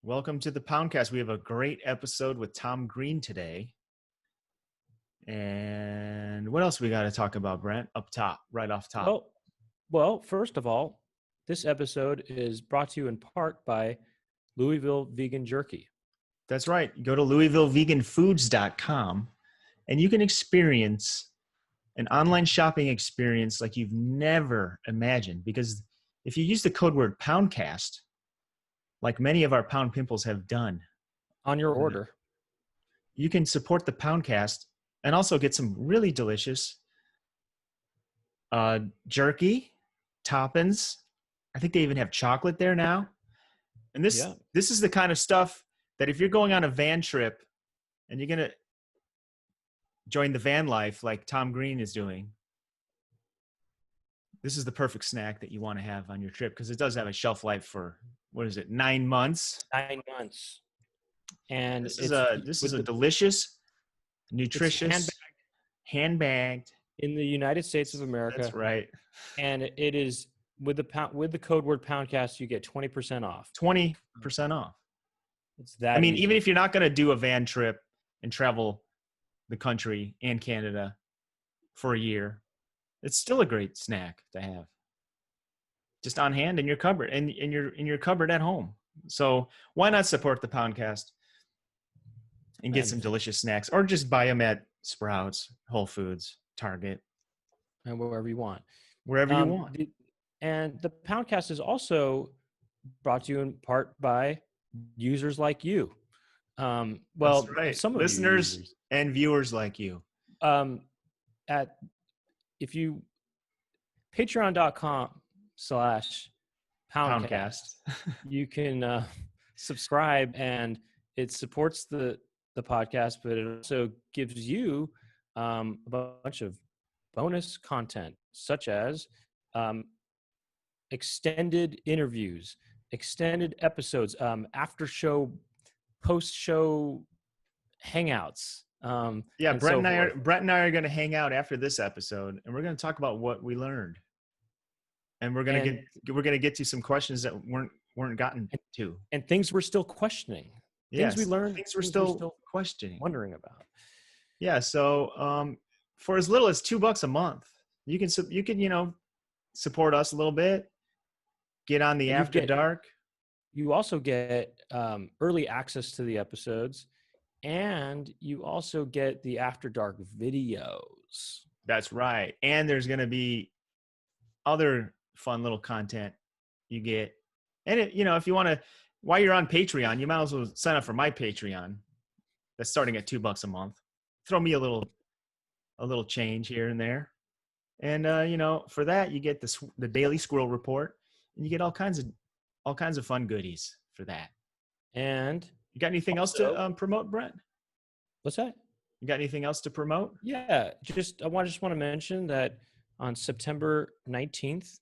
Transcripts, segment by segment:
Welcome to the Poundcast. We have a great episode with Tom Green today. And what else we got to talk about, Brent? Up top, right off top. Well, first of all, this episode is brought to you in part by Louisville Vegan Jerky. That's right. Go to LouisvilleVeganFoods.com and you can experience an online shopping experience like you've never imagined. Because if you use the code word Poundcast, like many of our Pound Pimples have done on your order, you can support the Poundcast and also get some really delicious jerky, toppings. I think they even have chocolate there now. And this is the kind of stuff that if you're going on a van trip and you're going to join the van life like Tom Green is doing, this is the perfect snack that you want to have on your trip because it does have a shelf life for, 9 months? 9 months. And this is a delicious, nutritious, handbagged in the United States of America. That's right. And it is with the code word Poundcast, you get 20% off. 20% off. It's that. Even if you're not going to do a van trip and travel the country and Canada for a year, it's still a great snack to have. Just on hand in your cupboard and in your cupboard at home. So why not support the Poundcast and get some delicious snacks, or just buy them at Sprouts, Whole Foods, Target, and wherever you want. And the Poundcast is also brought to you in part by users like you. Well, that's right. Some listeners and viewers like you. If you patreon.com/Poundcast, you can subscribe, and it supports the podcast, but it also gives you a bunch of bonus content, such as extended interviews, extended episodes, after show, post show hangouts. Brent and I are going to hang out after this episode, and we're going to talk about what we learned, and we're going to get to some questions that weren't gotten to, and things we're still questioning. Yes, things we learned, things we're still questioning, wondering about. Yeah. So for as little as $2 a month, you can support us a little bit. Get on the After Dark. You also get early access to the episodes, and you also get the After Dark videos. That's right. And there's going to be other fun little content you get. And if you want to, while you're on Patreon, you might as well sign up for my Patreon. That's starting at $2 a month. Throw me a little change here and there. And for that you get the daily squirrel report, and you get all kinds of fun goodies for that. And you got anything else to promote, Brent? What's that? You got anything else to promote? Yeah, I just want to mention that on September 19th,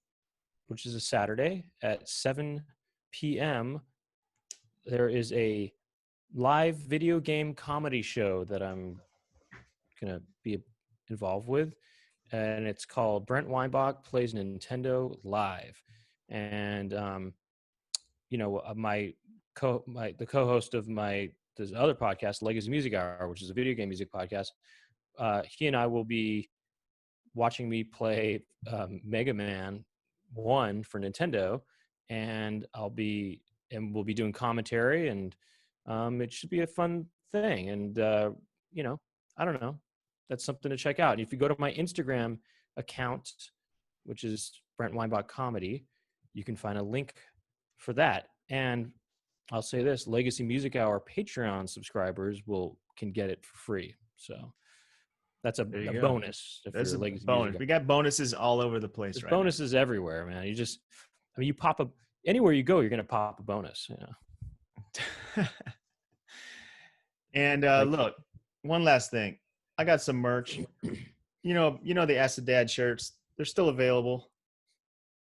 which is a Saturday at 7 p.m., there is a live video game comedy show that I'm going to be involved with, and it's called Brent Weinbach Plays Nintendo Live. And the co-host of this other podcast, Legacy Music Hour, which is a video game music podcast, he and I will be watching me play Mega Man 1 for Nintendo, and we'll be doing commentary, and it should be a fun thing. And I don't know, that's something to check out. And if you go to my Instagram account, which is Brent Weinbach Comedy, you can find a link for that. And I'll say this: Legacy Music Hour Patreon subscribers can get it for free. So that's a bonus. That's a bonus. We got bonuses all over the place. There's bonuses everywhere, man. You pop up anywhere you go, you're going to pop a bonus. And look, one last thing. I got some merch. The Acid Dad shirts. They're still available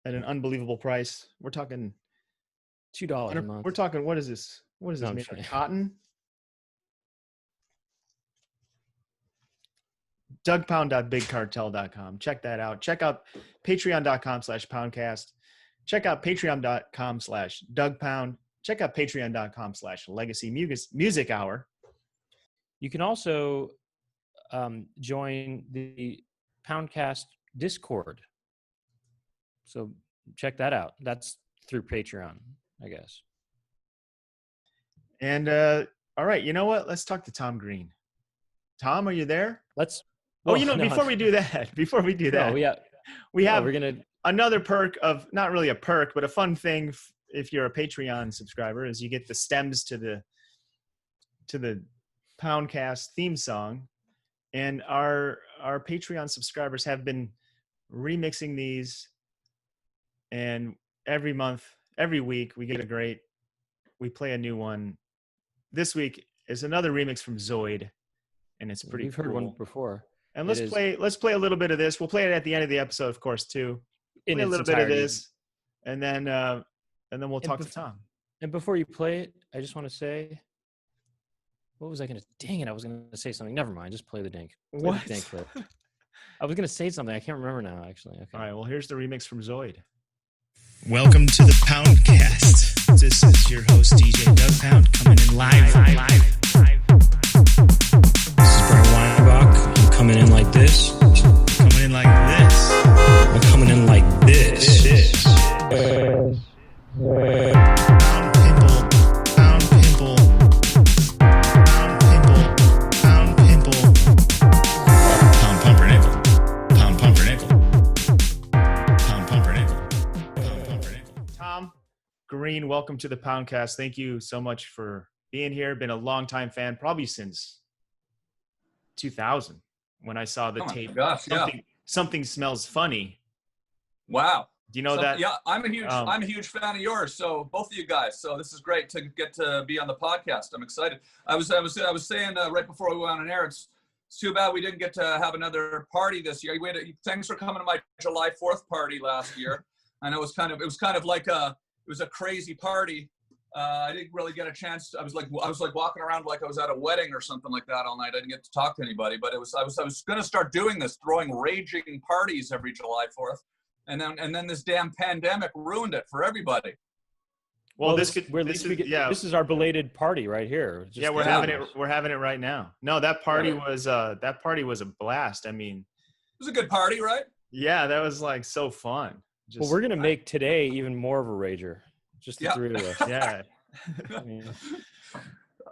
at an unbelievable price. We're talking $2 a month. We're talking, what is this? What is this made of? Cotton? DougPound.BigCartel.com. Check that out. Check out Patreon.com/Poundcast. Check out Patreon.com/DougPound. check out patreon.com/legacy music hour. You can also join the Poundcast Discord. So check that out. That's through Patreon, I guess. And all right, you know what? Let's talk to Tom Green. Tom, are you there? Before we do that, we have another perk of, not really a perk, but a fun thing if you're a Patreon subscriber, is you get the stems to the Poundcast theme song. And our Patreon subscribers have been remixing these, and every week we play a new one. This week is another remix from Zoid, and it's pretty We've cool. heard one before. And let's play a little bit of this. We'll play it at the end of the episode, of course, too. Play a little bit of this, and then we'll talk to Tom. And before you play it, I just want to say, what was I going to? Dang it! I was going to say something. Never mind. Just play the dink. What? The dink clip. I was going to say something. I can't remember now. Actually. Okay. All right. Well, here's the remix from Zoid. Welcome to the Poundcast. This is your host, DJ Doug Pound, coming in live. This is Brent Weinbach. I'm coming in like this. Coming in like this. I'm coming in like this. Pound pimple. Pound pimple. Pound pimple. Pound pumpernickel. Pound pumpernickel. Pound pumpernickel. Pound pumpernickel. Tom Green, welcome to the Poundcast. Thank you so much for being here. Been a long-time fan, probably since 2000 when I saw the tape. Gosh, Something Smells Funny. Wow. Do you know that? Yeah, I'm a huge fan of yours. So both of you guys. So this is great to get to be on the podcast. I'm excited. I was saying right before we went on air, it's too bad we didn't get to have another party this year. Thanks for coming to my July 4th party last year. I know it was kind of like a crazy party. I didn't really get a chance. I was like walking around like I was at a wedding or something like that all night. I didn't get to talk to anybody, but I was going to start doing this, throwing raging parties every July 4th. And then this damn pandemic ruined it for everybody. Well, this is our belated party right here. We're having it right now. No, that party was a blast. I mean, it was a good party, right? Yeah, that was like so fun. Well, we're gonna make today even more of a rager. Just the three of us. Yeah.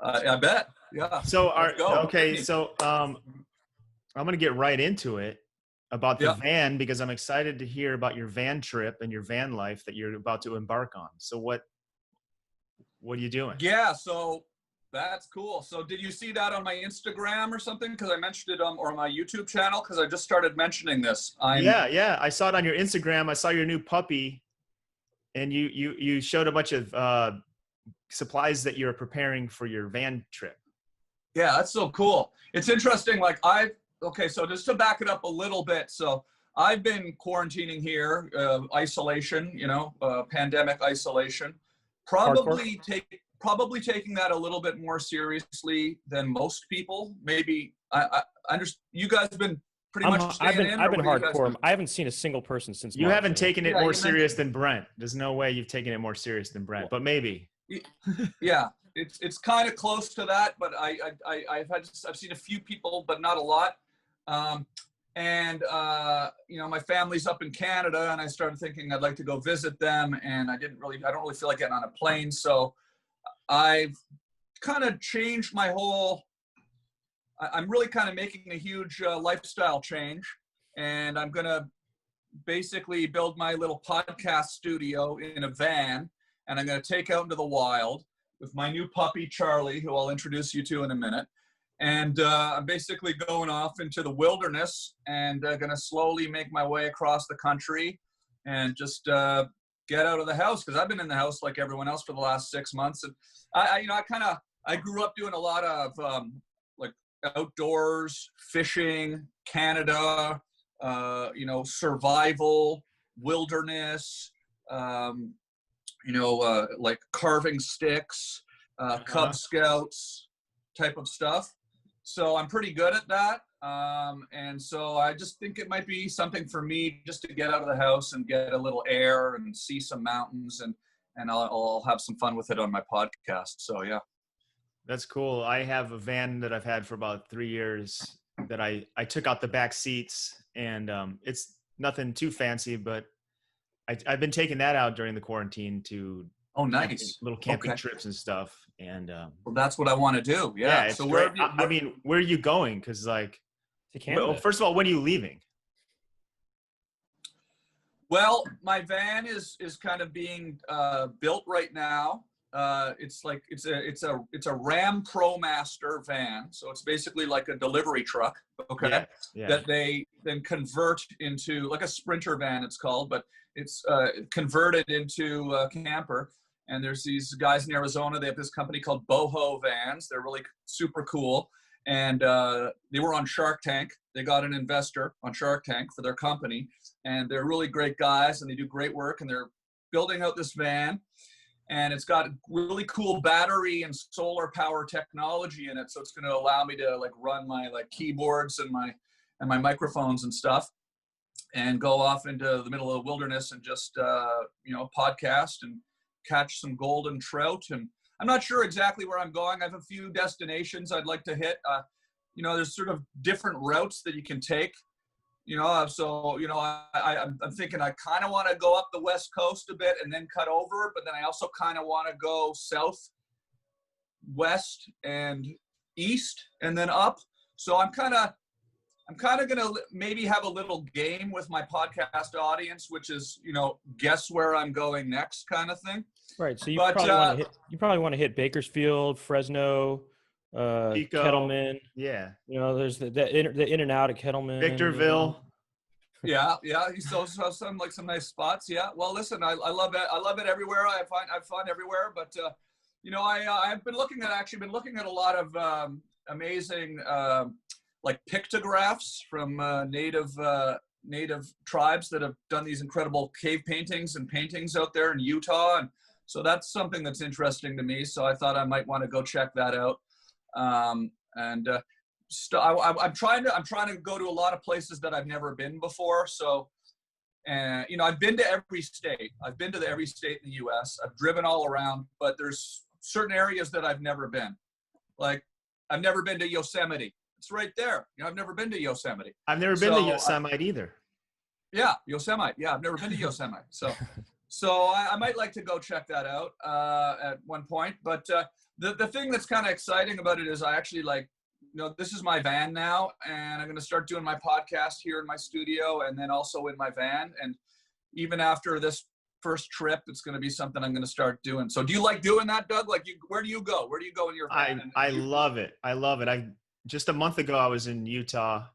I bet. Yeah. So I'm gonna get right into it about the van, because I'm excited to hear about your van trip and your van life that you're about to embark on. So what are you doing? Yeah, so that's cool. So did you see that on my Instagram or something? Because I mentioned it or on my YouTube channel, because I just started mentioning this. Yeah. I saw it on your Instagram. I saw your new puppy, and you showed a bunch of supplies that you're preparing for your van trip. Yeah, that's so cool. It's interesting. So just to back it up a little bit. So I've been quarantining here, isolation, pandemic isolation, probably taking that a little bit more seriously than most people. Maybe I understand you guys have been pretty much staying in. I've been hardcore. I haven't seen a single person since you March. haven't taken it more serious than Brent. There's no way you've taken it more serious than Brent, but maybe. Yeah, it's kind of close to that, but I've seen a few people, but not a lot. My family's up in Canada, and I started thinking I'd like to go visit them, and I don't really feel like getting on a plane. So I've kind of changed my I'm really kind of making a huge lifestyle change, and I'm going to basically build my little podcast studio in a van, and I'm going to take out into the wild with my new puppy, Charlie, who I'll introduce you to in a minute. And I'm basically going off into the wilderness and going to slowly make my way across the country and just get out of the house, because I've been in the house like everyone else for the last 6 months. And I grew up doing a lot of like outdoors, fishing, Canada, survival, wilderness, like carving sticks, Cub Scouts type of stuff. So I'm pretty good at that. And so I just think it might be something for me just to get out of the house and get a little air and see some mountains and I'll have some fun with it on my podcast. So yeah. That's cool. I have a van that I've had for about 3 years that I took out the back seats, and it's nothing too fancy, but I've been taking that out during the quarantine to little camping trips and stuff. And well, that's what I want to do. Yeah. it's so great. I mean, where are you going? Because like, well, first of all, when are you leaving? Well, my van is kind of being built right now. It's a Ram ProMaster van, so it's basically like a delivery truck. Okay, yeah. That they then convert into like a Sprinter van, it's called, but it's converted into a camper. And there's these guys in Arizona. They have this company called Boho Vans. They're really super cool. And they were on Shark Tank. They got an investor on Shark Tank for their company. And they're really great guys, and they do great work. And they're building out this van. And it's got really cool battery and solar power technology in it. So it's going to allow me to like run my like keyboards and my microphones and stuff, and go off into the middle of the wilderness and just, podcast and catch some golden trout. And I'm not sure exactly where I'm going. I have a few destinations I'd like to hit. There's sort of different routes that you can take. I'm thinking I kind of want to go up the West Coast a bit and then cut over, but then I also kind of want to go south, west, and east, and then up. So I'm kind of going to maybe have a little game with my podcast audience, which is, guess where I'm going next kind of thing. Right. So you probably want to hit Bakersfield, Fresno, Kettleman. Yeah. There's the in and out of Kettleman. Victorville. Yeah. So some nice spots. Yeah. Well, listen, I love it. I love it everywhere. I find fun everywhere. But I've been looking at a lot of amazing like pictographs from native tribes that have done these incredible cave paintings and paintings out there in Utah, and so that's something that's interesting to me. So I thought I might want to go check that out. I'm trying to go to a lot of places that I've never been before. So, I've been to every state. I've been to every state in the U.S. I've driven all around, but there's certain areas that I've never been. Like, I've never been to Yosemite. It's right there. I've never been to Yosemite. I've never been to Yosemite either. Yeah, Yosemite. Yeah, I've never been to Yosemite. So I might like to go check that out at one point. But the thing that's kind of exciting about it is I actually this is my van now, and I'm going to start doing my podcast here in my studio and then also in my van. And even after this first trip, it's going to be something I'm going to start doing. So do you like doing that, Doug? Like, where do you go? Where do you go in your van? I love it. I love it. Just a month ago, I was in Utah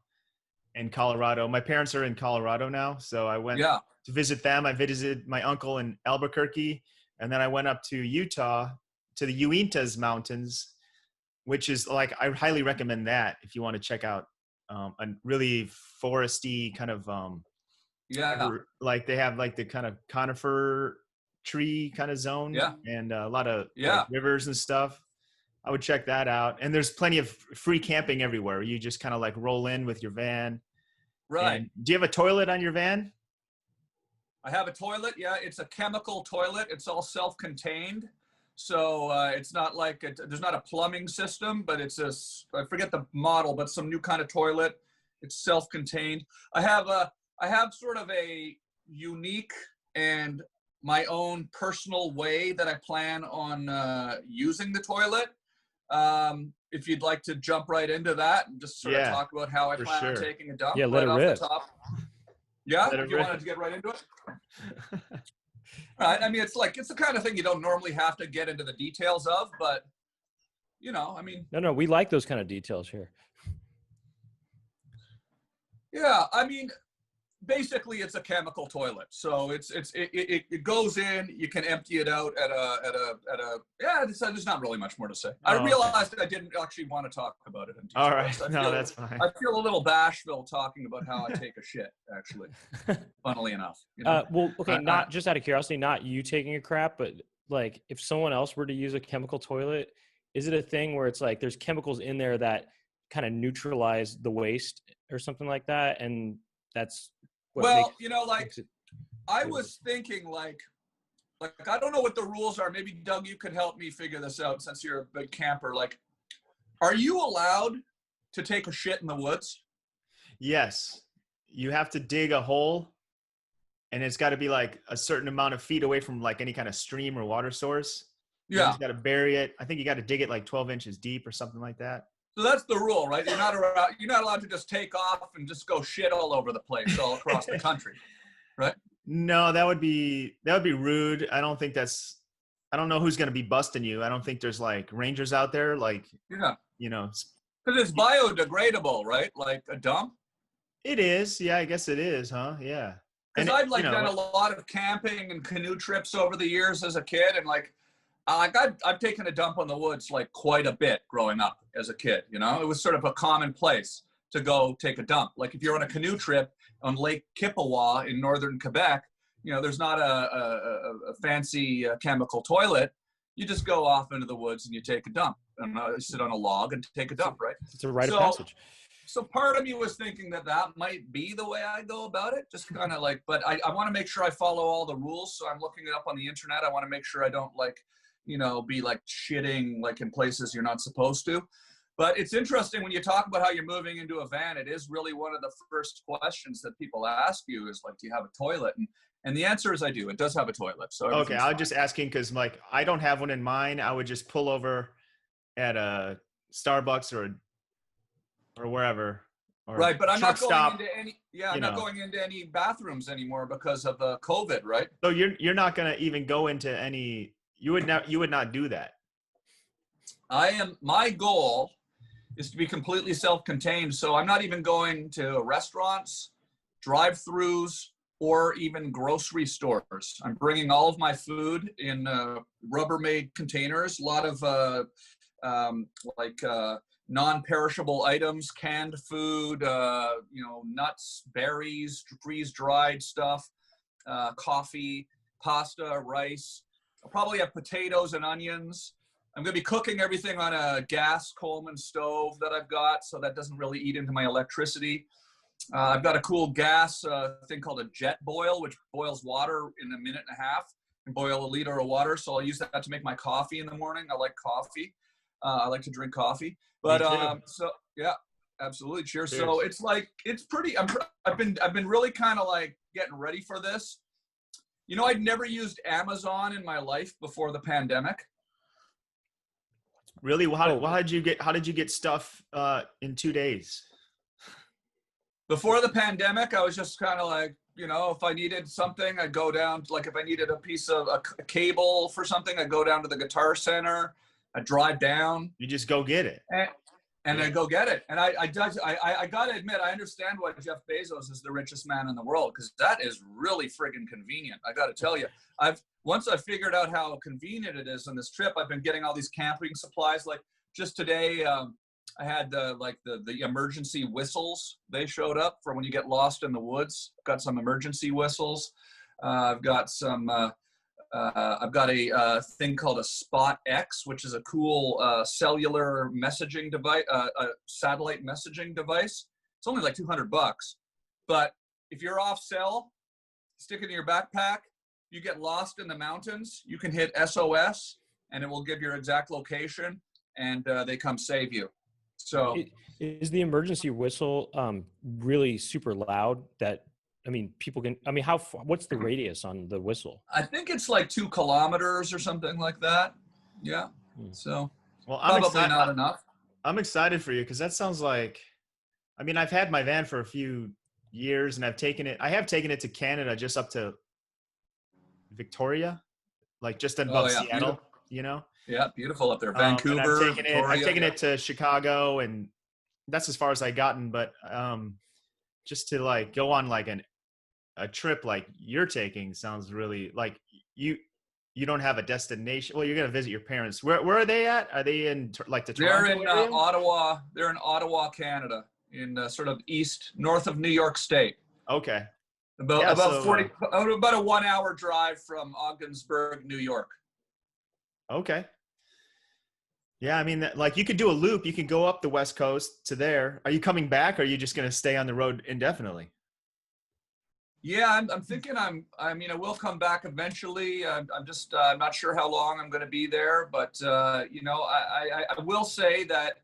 and Colorado. My parents are in Colorado now, so I went to visit them. I visited my uncle in Albuquerque, and then I went up to Utah to the Uintas Mountains, which is like, I highly recommend that if you want to check out a really foresty kind of like they have like the kind of conifer tree kind of zone, and a lot of like, rivers and stuff. I would check that out. And there's plenty of free camping everywhere. You just kind of like roll in with your van. Right. And do you have a toilet on your van? I have a toilet. Yeah. It's a chemical toilet. It's all self-contained. So it's not like, there's not a plumbing system, but it's I forget the model, but some new kind of toilet. It's self-contained. I have sort of a unique and my own personal way that I plan on using the toilet. If you'd like to jump right into that and just sort of talk about how I plan on taking a dump let right it off the top. Yeah, if you wanted to get right into it. Right. I mean, it's the kind of thing you don't normally have to get into the details of, but I mean. No, we like those kind of details here. Yeah, I mean, basically it's a chemical toilet. So it goes in, you can empty it out there's not really much more to say. I realized I didn't actually want to talk about it in detail. All right. That's fine. I feel a little bashful talking about how I take a shit, actually, funnily enough. Well, okay, not just out of curiosity, not you taking a crap, but like if someone else were to use a chemical toilet, is it a thing where it's like there's chemicals in there that kind of neutralize the waste or something like that? And that's I was thinking, like, like, I don't know what the rules are. Maybe Doug, you could help me figure this out since you're a big camper. Like, are you allowed to take a shit in the woods? Yes. You have to dig a hole, and it's got to be like a certain amount of feet away from like any kind of stream or water source. You Yeah. just got to bury it. I think you got to dig it like 12 inches deep or something like that. So that's the rule, right? You're not allowed to just take off and just go shit all over the place, all across the country, right? No, that would be rude. I don't know who's going to be busting you. I don't think there's like rangers out there, like, Yeah. you know. Because it's biodegradable, right? Like a dump. It is. Yeah, I guess it is, huh? Yeah. Because I've like done a lot of camping and canoe trips over the years as a kid, and like I've taken a dump on the woods like quite a bit growing up as a kid. You know, it was sort of a commonplace to go take a dump. Like if you're on a canoe trip on Lake Kippawa in northern Quebec, you know, there's not a fancy chemical toilet. You just go off into the woods and you take a dump and sit on a log and take a dump, right? It's a rite of passage. So part of me was thinking that might be the way I go about it, just kind of like, but I want to make sure I follow all the rules. So I'm looking it up on the internet. I want to make sure I don't like, you know, be like shitting like in places you're not supposed to. But it's interesting when you talk about how you're moving into a van, it is really one of the first questions that people ask you is like, do you have a toilet? And the answer is I do. It does have a toilet. So okay, I was just asking because like I don't have one in mine. I would just pull over at a Starbucks or wherever. Or right, but I'm not going into any. Yeah, I'm not know. going into any bathrooms anymore because of COVID. Right. So you're not gonna even go into any. You would not do that. My goal is to be completely self-contained. So I'm not even going to restaurants, drive-throughs, or even grocery stores. I'm bringing all of my food in Rubbermaid containers, a lot of non-perishable items, canned food, you know, nuts, berries, freeze-dried stuff, coffee, pasta, rice. I'll probably have potatoes and onions. I'm going to be cooking everything on a gas Coleman stove that I've got, so that doesn't really eat into my electricity. I've got a cool gas thing called a jet boil, which boils water in a minute and a half and boil a liter of water. So I'll use that to make my coffee in the morning. I like coffee. I like to drink coffee. But so yeah, absolutely. Cheers. So it's like it's pretty. I've been really kind of like getting ready for this. You know, I'd never used Amazon in my life before the pandemic. Really? Well, how did you get stuff in 2 days? Before the pandemic, I was just kind of like, you know, if I needed something, I'd go down. Like if I needed a piece of a cable for something, I'd go down to the Guitar Center. I'd drive down. You just go get it. And then go get it. And I got to admit, I understand why Jeff Bezos is the richest man in the world, because that is really friggin' convenient. I got to tell you, once I figured out how convenient it is on this trip, I've been getting all these camping supplies. Like just today, I had the emergency whistles. They showed up for when you get lost in the woods. Got some emergency whistles. I've got a thing called a Spot X, which is a cool cellular messaging device, a satellite messaging device. It's only like $200, but if you're off cell, stick it in your backpack. You get lost in the mountains, you can hit SOS, and it will give your exact location, and they come save you. So, is the emergency whistle really super loud? I mean, people can. I mean, what's the radius on the whistle? I think it's like 2 kilometers or something like that. Yeah. So, well, probably not enough. I'm excited for you because that sounds like. I mean, I've had my van for a few years, and I have taken it to Canada, just up to Victoria, like just above Seattle. Beautiful. You know. Yeah, beautiful up there. Vancouver. I've taken it to Chicago, and that's as far as I've gotten. But just to like go on like a trip like you're taking sounds really like you don't have a destination. Well, you're going to visit your parents. Where are they at? Are they in like the Toronto They're in area? Ottawa. They're in Ottawa, Canada, in sort of north of New York State. Okay. About a 1 hour drive from Ogdensburg, New York. Okay. Yeah, I mean, like you could do a loop. You could go up the West Coast to there. Are you coming back, or are you just going to stay on the road indefinitely? Yeah, I'm thinking I mean, I will come back eventually. I'm just I'm not sure how long I'm going to be there, but you know, I will say that,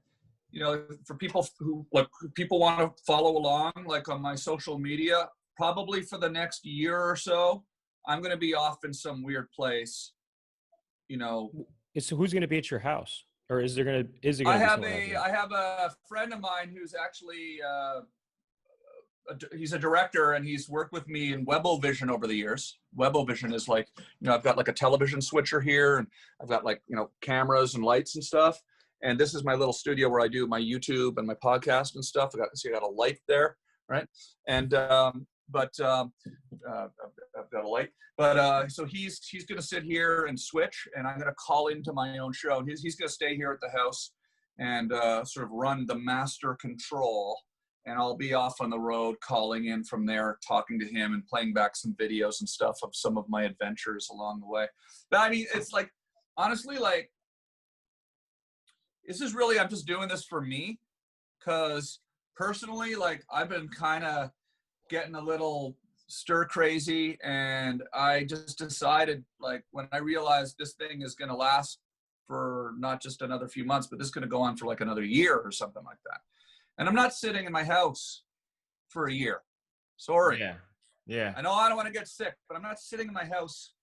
you know, for people who like people want to follow along, like on my social media, probably for the next year or so, I'm going to be off in some weird place. You know, So who's going to be at your house, or is there going to be someone out here? I have a friend of mine who's actually he's a director, and he's worked with me in Webovision over the years. Webovision is like, you know, I've got like a television switcher here, and I've got like, you know, cameras and lights and stuff. And this is my little studio where I do my YouTube and my podcast and stuff. I got a light there, right? And I've got a light. But so he's going to sit here and switch, and I'm going to call into my own show. He's going to stay here at the house and sort of run the master control. And I'll be off on the road calling in from there, talking to him and playing back some videos and stuff of some of my adventures along the way. But I mean, it's like, honestly, like, this is really, I'm just doing this for me, because personally, like, I've been kind of getting a little stir crazy, and I just decided, like, when I realized this thing is going to last for not just another few months, but this is going to go on for like another year or something like that. And I'm not sitting in my house for a year. Sorry. Yeah. Yeah. I know I don't want to get sick, but I'm not sitting in my house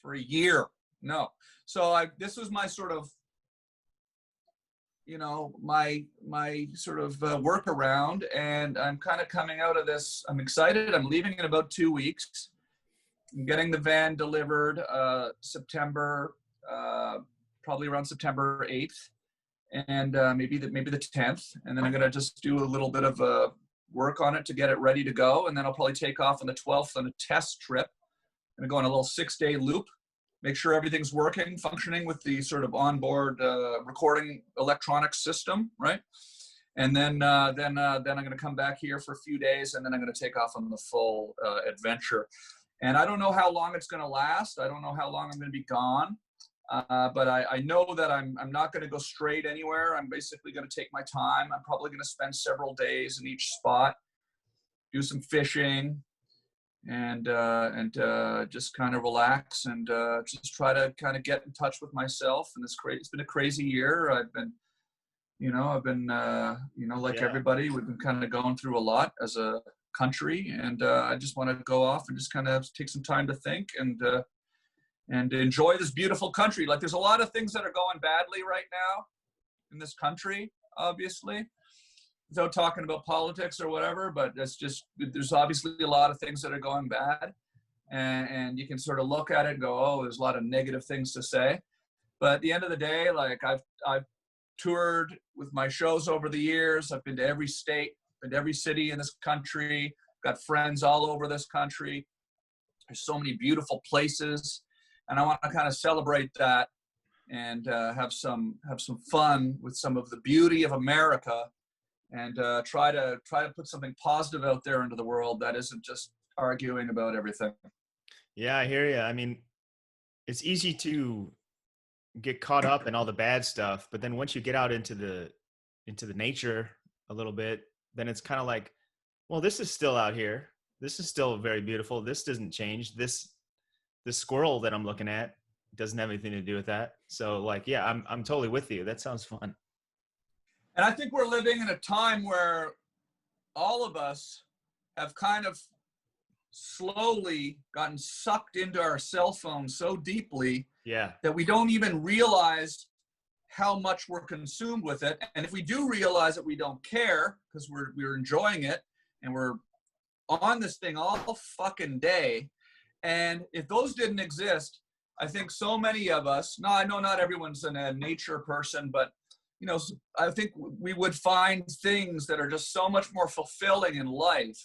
for a year. No. So this was my sort of, you know, my sort of workaround, and I'm kind of coming out of this. I'm excited. I'm leaving in about 2 weeks. I'm getting the van delivered September, probably around September 8th. And maybe the 10th, and then I'm gonna just do a little bit of work on it to get it ready to go, and then I'll probably take off on the 12th on a test trip. I'm gonna go on a little 6-day loop, make sure everything's working, functioning with the sort of onboard recording electronic system, right? And then I'm gonna come back here for a few days, and then I'm gonna take off on the full adventure. And I don't know how long it's gonna last. I don't know how long I'm gonna be gone. But I know that I'm not going to go straight anywhere. I'm basically going to take my time. I'm probably going to spend several days in each spot, do some fishing, and just kind of relax, and just try to kind of get in touch with myself. And it's been a crazy year. I've been like everybody, we've been kind of going through a lot as a country, and I just want to go off and just kind of take some time to think and enjoy this beautiful country. Like, there's a lot of things that are going badly right now in this country, obviously, without talking about politics or whatever, but there's obviously a lot of things that are going bad, and you can sort of look at it and go, oh, there's a lot of negative things to say. But at the end of the day, like, I've toured with my shows over the years. I've been to every state, been to every city in this country, got friends all over this country. There's so many beautiful places. And I want to kind of celebrate that and have some fun with some of the beauty of America, and try to put something positive out there into the world that isn't just arguing about everything. Yeah, I hear you. I mean, it's easy to get caught up in all the bad stuff, but then once you get out into the nature a little bit, then it's kind of like, well, this is still out here. This is still very beautiful. This doesn't change. This squirrel that I'm looking at doesn't have anything to do with that. So, like, yeah, I'm totally with you. That sounds fun. And I think we're living in a time where all of us have kind of slowly gotten sucked into our cell phones so deeply, that we don't even realize how much we're consumed with it. And if we do realize it, we don't care, because we're enjoying it, and we're on this thing all fucking day. And if those didn't exist, I think so many of us, no, I know not everyone's a nature person, but, you know, I think we would find things that are just so much more fulfilling in life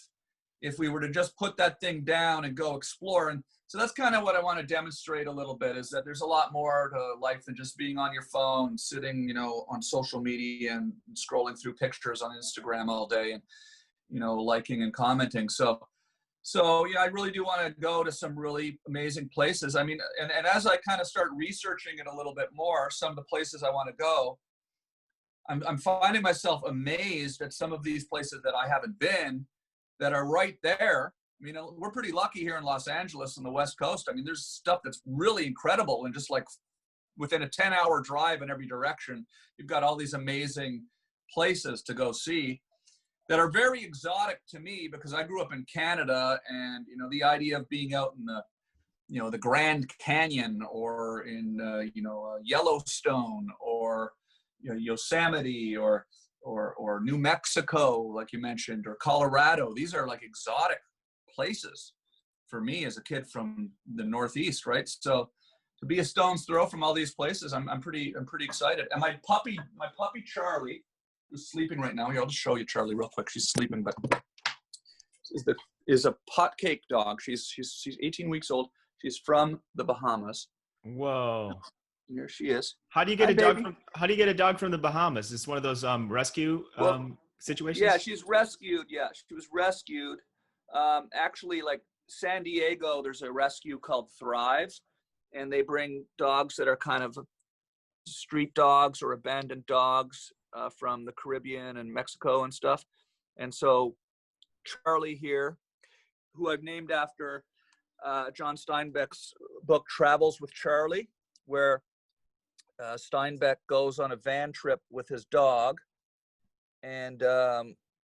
if we were to just put that thing down and go explore. And so that's kind of what I want to demonstrate a little bit, is that there's a lot more to life than just being on your phone, sitting, you know, on social media and scrolling through pictures on Instagram all day and, you know, liking and commenting. So yeah, I really do want to go to some really amazing places. I mean, and as I kind of start researching it a little bit more, some of the places I want to go, I'm finding myself amazed at some of these places that I haven't been, that are right there. I mean, we're pretty lucky here in Los Angeles on the West Coast. I mean, there's stuff that's really incredible, and just like within a 10-hour drive in every direction, you've got all these amazing places to go see that are very exotic to me, because I grew up in Canada, and, you know, the idea of being out in the, you know, the Grand Canyon, or in, Yellowstone, or, you know, Yosemite, or New Mexico, like you mentioned, or Colorado. These are like exotic places for me as a kid from the Northeast, right? So to be a stone's throw from all these places, I'm pretty excited. And my puppy Charlie, who's sleeping right now. Here, I'll just show you Charlie real quick. She's sleeping, but is a pot cake dog. She's 18 weeks old. She's from the Bahamas. Whoa. Here she is. How do you get a dog from the Bahamas? Is this one of those rescue situations? Yeah, she's rescued. Yeah, she was rescued. Actually, like San Diego, there's a rescue called Thrive, and they bring dogs that are kind of street dogs or abandoned dogs from the Caribbean and Mexico and stuff. And so Charlie here, who I've named after John Steinbeck's book Travels with Charlie, where Steinbeck goes on a van trip with his dog. And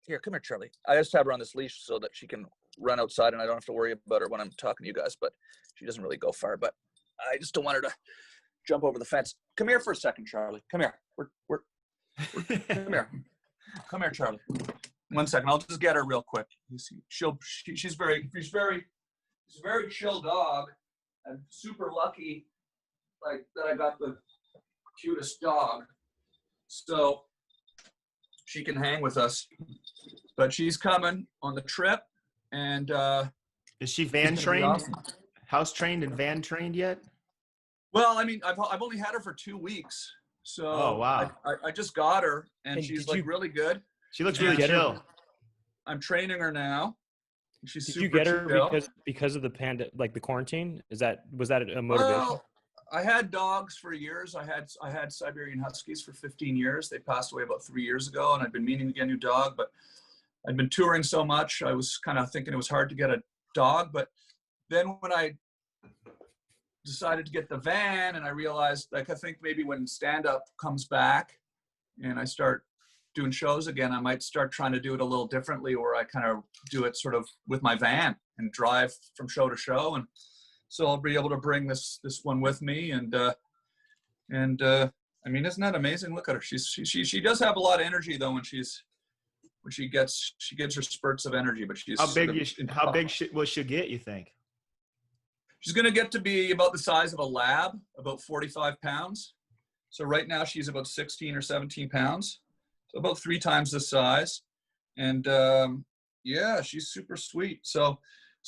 here, come here, Charlie. I just have her on this leash so that she can run outside and I don't have to worry about her when I'm talking to you guys, but she doesn't really go far. But I just don't want her to jump over the fence. Come here for a second, Charlie. Come here. Come here. Come here, Charlie. 1 second. I'll just get her real quick. You see, she's a very chill dog. I'm super lucky, like, that I got the cutest dog, so she can hang with us. But she's coming on the trip, and is she van trained? Awesome. House trained and van trained yet? Well, I mean, I've only had her for 2 weeks, so oh wow, I just got her, and she's like really good. She looks really chill. I'm training her now. She's Did super you get her chill. because of the like the quarantine? Was that a motivation? Well, I had dogs for years. I had Siberian Huskies for 15 years. They passed away about 3 years ago, and I'd been meaning to get a new dog, but I'd been touring so much, I was kind of thinking it was hard to get a dog. But then when I decided to get the van, and I realized, like, I think maybe when stand-up comes back and I start doing shows again, I might start trying to do it a little differently, where I kind of do it sort of with my van and drive from show to show. And so I'll be able to bring this one with me. And I mean, isn't that amazing? Look at her. She does have a lot of energy though when she gets her spurts of energy. But she's how big will she get, you think? She's going to get to be about the size of a lab, about 45 pounds. So right now she's about 16 or 17 pounds. So about 3 times the size. And yeah, she's super sweet. So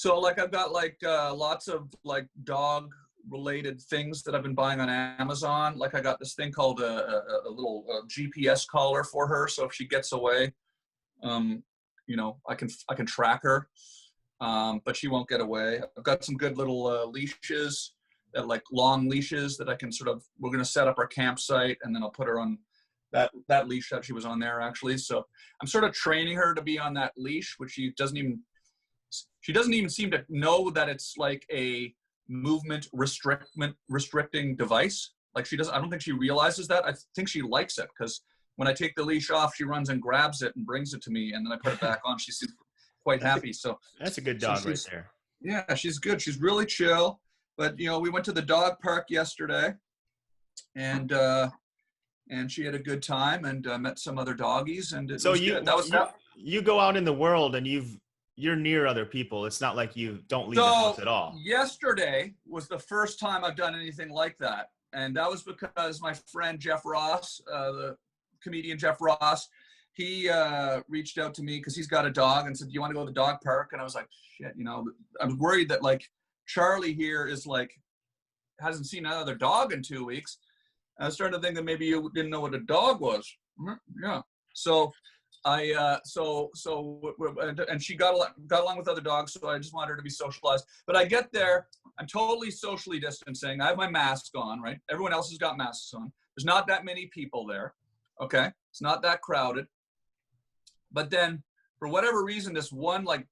like I've got like lots of like dog related things that I've been buying on Amazon. Like I got this thing called a little GPS collar for her. So if she gets away, you know, I can track her, but she won't get away. I've got some good little leashes, that like long leashes that I can we're going to set up our campsite, and then I'll put her on that leash that she was on there actually. So I'm sort of training her to be on that leash, which she doesn't even seem to know that it's like a movement restricting device. Like I don't think she realizes that. I think she likes it, because when I take the leash off, she runs and grabs it and brings it to me, and then I put it back on. She's quite happy. So that's a good dog right there. Yeah, she's good. She's really chill. But you know, we went to the dog park yesterday, and she had a good time, and met some other doggies, and it was good. You go out in the world and you're near other people. It's not like you don't leave the house at all. Yesterday was the first time I've done anything like that, and that was because my friend Jeff Ross, the comedian Jeff Ross, he reached out to me because he's got a dog and said, "Do you want to go to the dog park?" And I was like, "Shit, you know, I was worried that like Charlie here is like hasn't seen another dog in 2 weeks." I was starting to think that maybe you didn't know what a dog was. Yeah. So and she got along with other dogs, so I just wanted her to be socialized. But I get there, I'm totally socially distancing. I have my mask on, right? Everyone else has got masks on. There's not that many people there. Okay. It's not that crowded. But then for whatever reason, this one like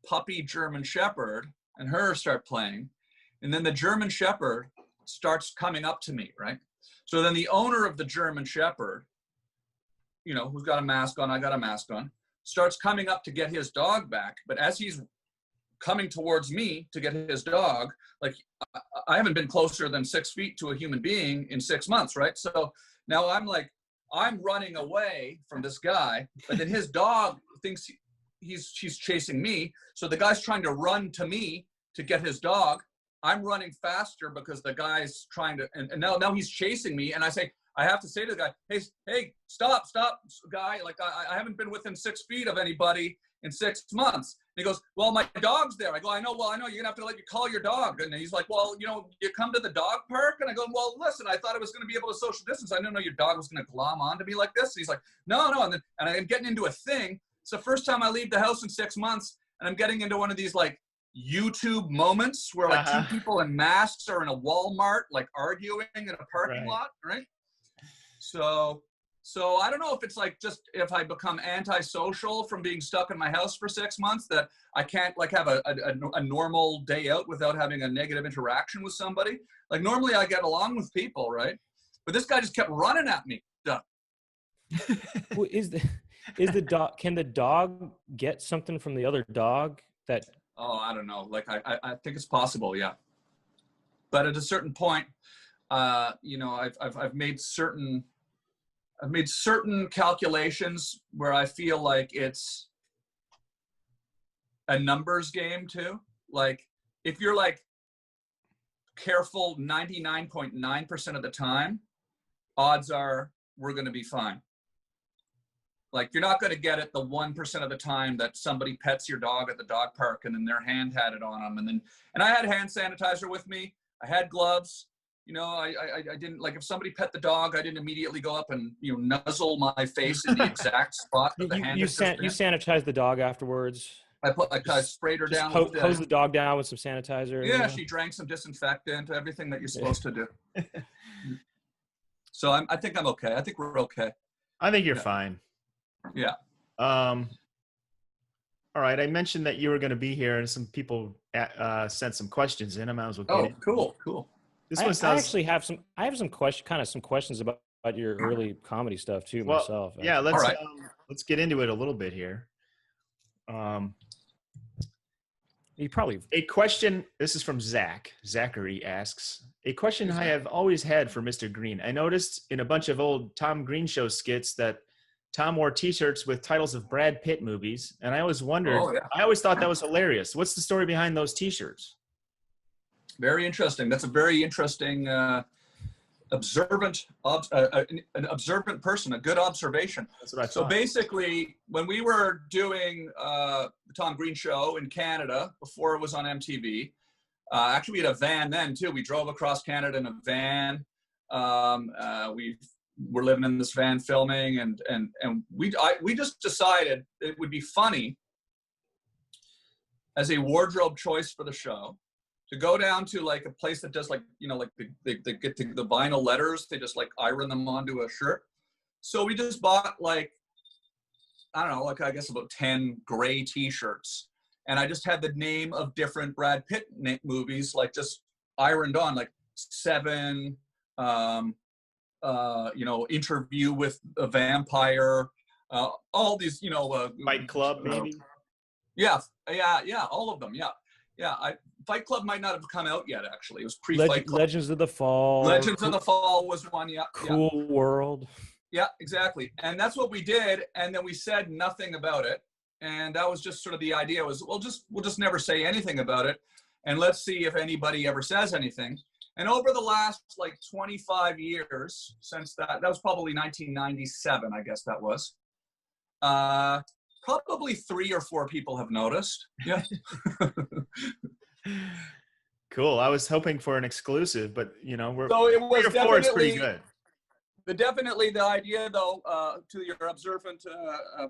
puppy German Shepherd and her start playing. And then the German Shepherd starts coming up to me, right? So then the owner of the German Shepherd, you know, who's got a mask on, I got a mask on, starts coming up to get his dog back. But as he's coming towards me to get his dog, like I haven't been closer than 6 feet to a human being in 6 months, right? So now I'm like, I'm running away from this guy, but then his dog thinks she's chasing me. So the guy's trying to run to me to get his dog. I'm running faster because the guy's trying to, and now he's chasing me. And I have to say to the guy, hey, stop, guy. Like I haven't been within 6 feet of anybody in 6 months. And he goes, well, my dog's there. I go, I know, you're gonna have to let you call your dog. And he's like, well, you know, you come to the dog park? And I go, well, listen, I thought I was gonna be able to social distance. I didn't know your dog was gonna glom onto me like this. And he's like, no. And I'm getting into a thing. It's the first time I leave the house in 6 months, and I'm getting into one of these like YouTube moments where like two people in masks are in a Walmart, like arguing in a parking lot, right? So I don't know if it's like just if I become antisocial from being stuck in my house for 6 months that I can't like have a normal day out without having a negative interaction with somebody. Like normally I get along with people, right? But this guy just kept running at me. Duh. Well, is the dog? Can the dog get something from the other dog that? Oh, I don't know. Like I think it's possible, yeah. But at a certain point, you know, I've made certain calculations where I feel like it's a numbers game too. Like if you're like careful 99.9% of the time, odds are we're going to be fine. Like you're not going to get it the 1% of the time that somebody pets your dog at the dog park and then their hand had it on them. And I had hand sanitizer with me. I had gloves. You know, I didn't like if somebody pet the dog, I didn't immediately go up and, you know, nuzzle my face in the exact spot that the hand you sanitize the dog afterwards. I sprayed her down. Hose the dog down with some sanitizer. Yeah, she drank some disinfectant, everything that you're supposed to do. So I think I'm okay. I think we're okay. I think you're fine. Yeah. All right. I mentioned that you were going to be here, and some people sent some questions in. I might as well get it. Cool. This one I actually have some. I have some questions about your early comedy stuff too myself. Yeah. Let's get into it a little bit here. A question. This is from Zach. Zachary asks, a question I have always had for Mr. Green. I noticed in a bunch of old Tom Green Show skits that Tom wore t-shirts with titles of Brad Pitt movies. And I always wondered, I always thought that was hilarious. What's the story behind those t-shirts? Very interesting. That's a very interesting, an observant person, a good observation. That's what I thought. So basically, when we were doing the Tom Green Show in Canada, before it was on MTV, actually we had a van then too. We drove across Canada in a van. We were living in this van filming, and we just decided it would be funny as a wardrobe choice for the show to go down to like a place that does like, you know, like they get the vinyl letters, they just like iron them onto a shirt. So we just bought like, I don't know, like I guess about 10 gray t-shirts. And I just had the name of different Brad Pitt movies, like just ironed on, like Seven, you know, Interview with a Vampire, all these, you know, Fight Club, maybe. Yeah, all of them. Yeah. Fight Club might not have come out yet. Actually, it was pre-Fight Club. Legends of the Fall. Legends of the Fall was one. Yeah. Cool World. Yeah, exactly. And that's what we did. And then we said nothing about it. And that was just sort of the idea was, we'll just never say anything about it. And let's see if anybody ever says anything. And over the last like 25 years since that was probably 1997, I guess that was, probably 3 or 4 people have noticed. Yeah. Cool. I was hoping for an exclusive, but you know, so it was 3 or 4 is pretty good. Definitely the idea though, to your observant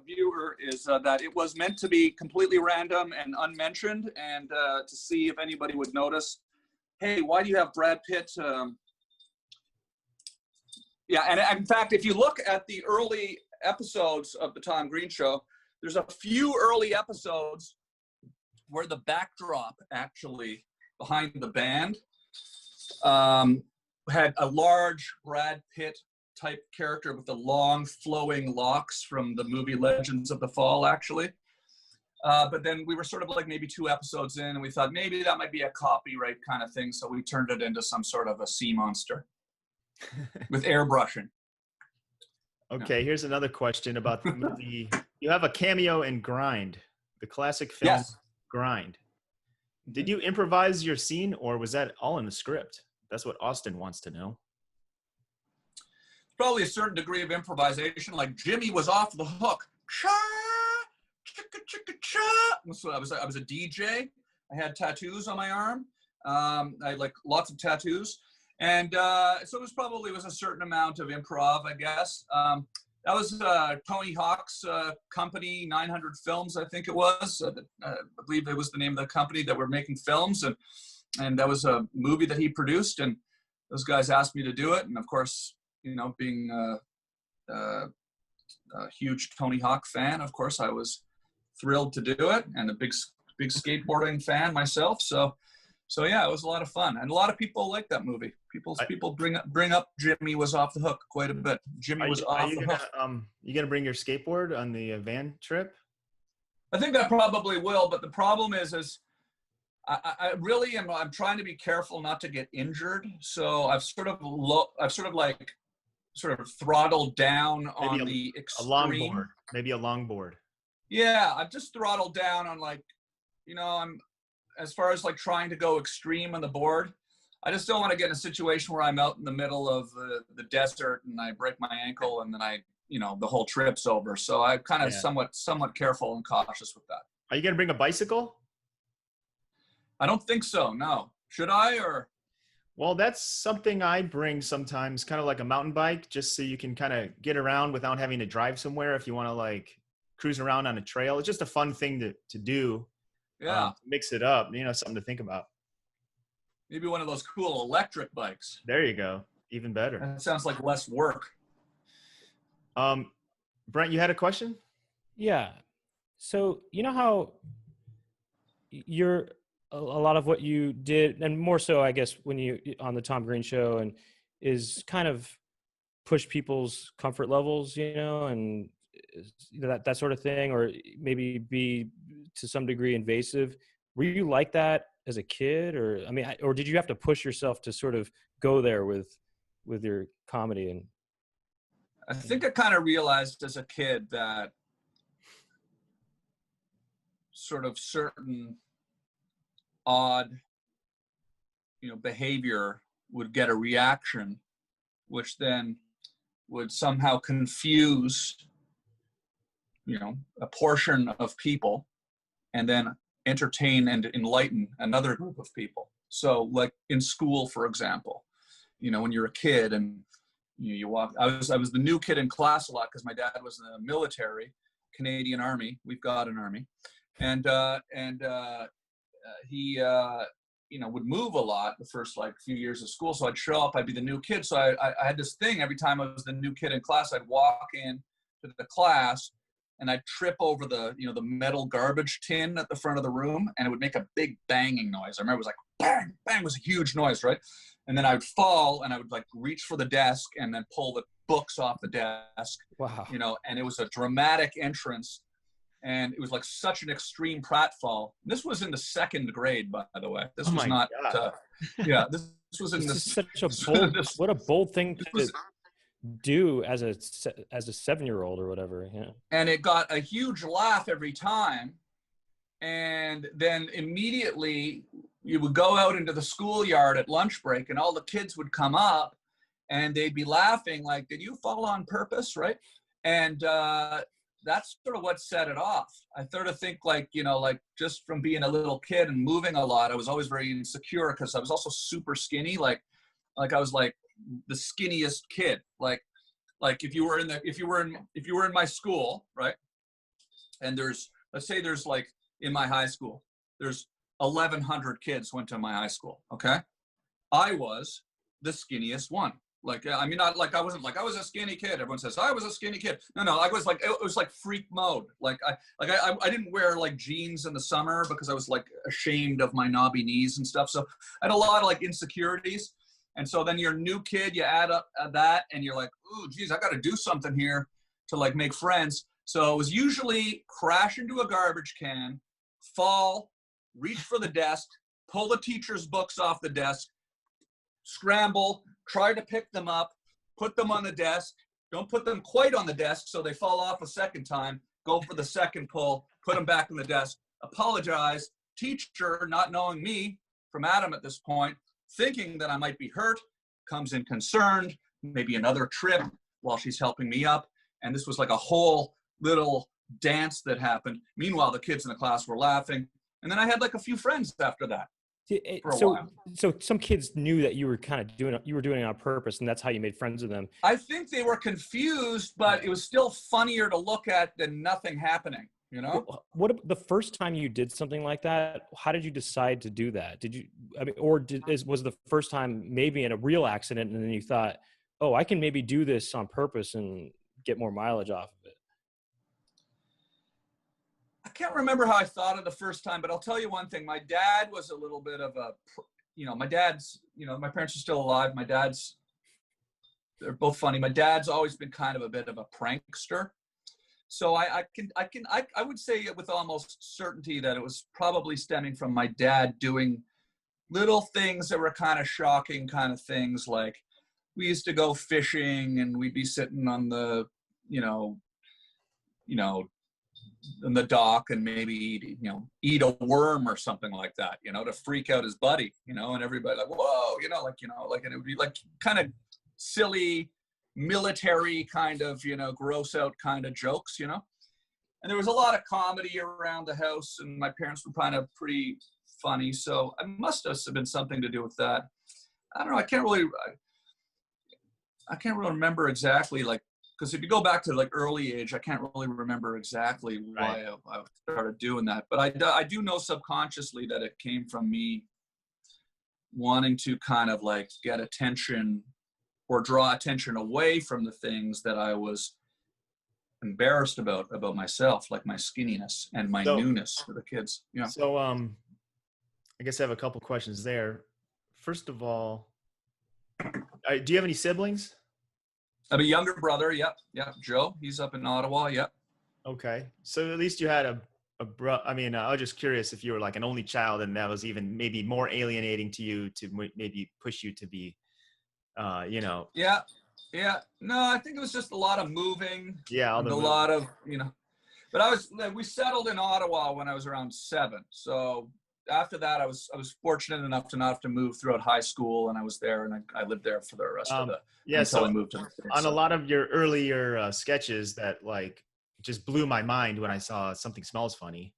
viewer is that it was meant to be completely random and unmentioned, and to see if anybody would notice, hey, why do you have Brad Pitt? Yeah, and in fact, if you look at the early episodes of the Tom Green Show, there's a few early episodes where the backdrop actually behind the band had a large Brad Pitt type character with the long flowing locks from the movie Legends of the Fall, actually. But then we were sort of like maybe 2 episodes in, and we thought maybe that might be a copyright kind of thing. So we turned it into some sort of a sea monster with airbrushing. Okay, here's another question about the movie. You have a cameo in Grind, the classic film. Yes. Grind. Did you improvise your scene, or was that all in the script? That's what Austin wants to know. Probably a certain degree of improvisation. Like Jimmy was off the hook. Cha, chicka, chicka, cha. So I was a DJ. I had tattoos on my arm. I had like lots of tattoos, and so it was a certain amount of improv, I guess. That was Tony Hawk's company, 900 Films, I think it was. I believe it was the name of the company that were making films, and that was a movie that he produced, and those guys asked me to do it, and of course, you know, being a huge Tony Hawk fan, of course, I was thrilled to do it, and a big skateboarding fan myself. So yeah, it was a lot of fun, and a lot of people like that movie. People bring up Jimmy was off the hook quite a bit. Jimmy was off the hook. You gonna bring your skateboard on the van trip? I think I probably will, but the problem is I really am. I'm trying to be careful not to get injured, so I've sort of throttled down on the extreme. A longboard, maybe a longboard. Yeah, I've just throttled down on, like, you know, I'm as far as like trying to go extreme on the board. I just don't want to get in a situation where I'm out in the middle of the desert and I break my ankle and then the whole trip's over. So I'm kind of somewhat careful and cautious with that. Are you gonna bring a bicycle? I don't think so. No. Should I, or? Well, that's something I bring sometimes, kind of like a mountain bike, just so you can kind of get around without having to drive somewhere. If you want to like cruise around on a trail, it's just a fun thing to do. Yeah. Mix it up, something to think about. Maybe one of those cool electric bikes. There you go. Even better. That sounds like less work. Brent, you had a question? Yeah. So you know how a lot of what you did, and more so, I guess, when you on the Tom Green show, and is kind of push people's comfort levels, and that sort of thing, or maybe be to some degree invasive. Were you like that as a kid, or or did you have to push yourself to sort of go there with your comedy? And I think I kind of realized as a kid that sort of certain odd, behavior would get a reaction, which then would somehow confuse, a portion of people, and then entertain and enlighten another group of people. So like in school, for example, when you're a kid and you walk, I was the new kid in class a lot because my dad was in the military, Canadian Army. We've got an army. And he would move a lot the first few years of school. So I'd show up, I'd be the new kid. So I had this thing every time I was the new kid in class, I'd walk in to the class and I'd trip over the metal garbage tin at the front of the room, and it would make a big banging noise. I remember it was like bang, bang, was a huge noise, right? And then I would fall and I would reach for the desk and then pull the books off the desk. Wow. And it was a dramatic entrance. And it was such an extreme pratfall. This was in the 2nd grade, by the way. This was not. This was in this. Such a bold. What a bold thing to do as a 7-year-old or whatever. Yeah. And it got a huge laugh every time. And then immediately you would go out into the schoolyard at lunch break, and all the kids would come up, and they'd be laughing like, "Did you fall on purpose?" Right? And that's sort of what set it off. I sort of think just from being a little kid and moving a lot, I was always very insecure because I was also super skinny. Like I was the skinniest kid. Like if you were in my school, right? And let's say there's in my high school, there's 1,100 kids went to my high school. Okay. I was the skinniest one. Like, I mean, not like I wasn't like I was a skinny kid. Everyone says I was a skinny kid. No, I was like, it was like freak mode. Like I didn't wear like jeans in the summer because I was like ashamed of my knobby knees and stuff. So I had a lot of like insecurities. And so then you're a new kid, you add up that and you're like, ooh, geez, I got to do something here to like make friends. So it was usually crash into a garbage can, fall, reach for the desk, pull the teacher's books off the desk, scramble, try to pick them up, put them on the desk. Don't put them quite on the desk so they fall off a second time. Go for the second pull, put them back on the desk, apologize. Teacher, not knowing me from Adam at this point, thinking that I might be hurt, comes in concerned, maybe another trip while she's helping me up. And this was like a whole little dance that happened. Meanwhile, the kids in the class were laughing. And then I had like a few friends after that. For a while. So some kids knew that you were kind of doing it on purpose, and that's how you made friends with them. I think they were confused, but it was still funnier to look at than nothing happening. You know, what the first time you did something like that? How did you decide to do that? Did you, I mean, or was the first time maybe in a real accident, and then you thought, oh, I can maybe do this on purpose and get more mileage off of it? I can't remember how I thought of the first time, but I'll tell you one thing. My dad was a little bit of a, my dad's, my parents are still alive. They're both funny. My dad's always been kind of a bit of a prankster. So I would say with almost certainty that it was probably stemming from my dad doing little things that were kind of shocking kind of things. Like we used to go fishing and we'd be sitting on the, in the dock and maybe eat a worm or something like that, to freak out his buddy, and everybody like, whoa, and it would be like kind of silly military kind of, gross out kind of jokes, and there was a lot of comedy around the house and my parents were kind of pretty funny. So it must have been something to do with that. I don't know. I can't really remember exactly, like, because if you go back to like early age, I can't really remember exactly why I started doing that. But I do know subconsciously that it came from me wanting to kind of like get attention or draw attention away from the things that I was embarrassed about myself, like my skinniness and my newness for the kids. Yeah. So I guess I have a couple questions there. First of all, do you have any siblings? I have a younger brother. Yep. Joe, he's up in Ottawa. Yep. Okay. So at least you had a bro. I mean, I was just curious if you were like an only child and that was even maybe more alienating to you to maybe push you to be, Yeah. No, I think it was just a lot of moving. Yeah. And a lot of, but we settled in Ottawa when I was around 7. So after that, I was fortunate enough to not have to move throughout high school, and I was there, and I lived there for the rest of the until I moved to the States. On a lot of your earlier sketches, that like just blew my mind when I saw Something Smells Funny.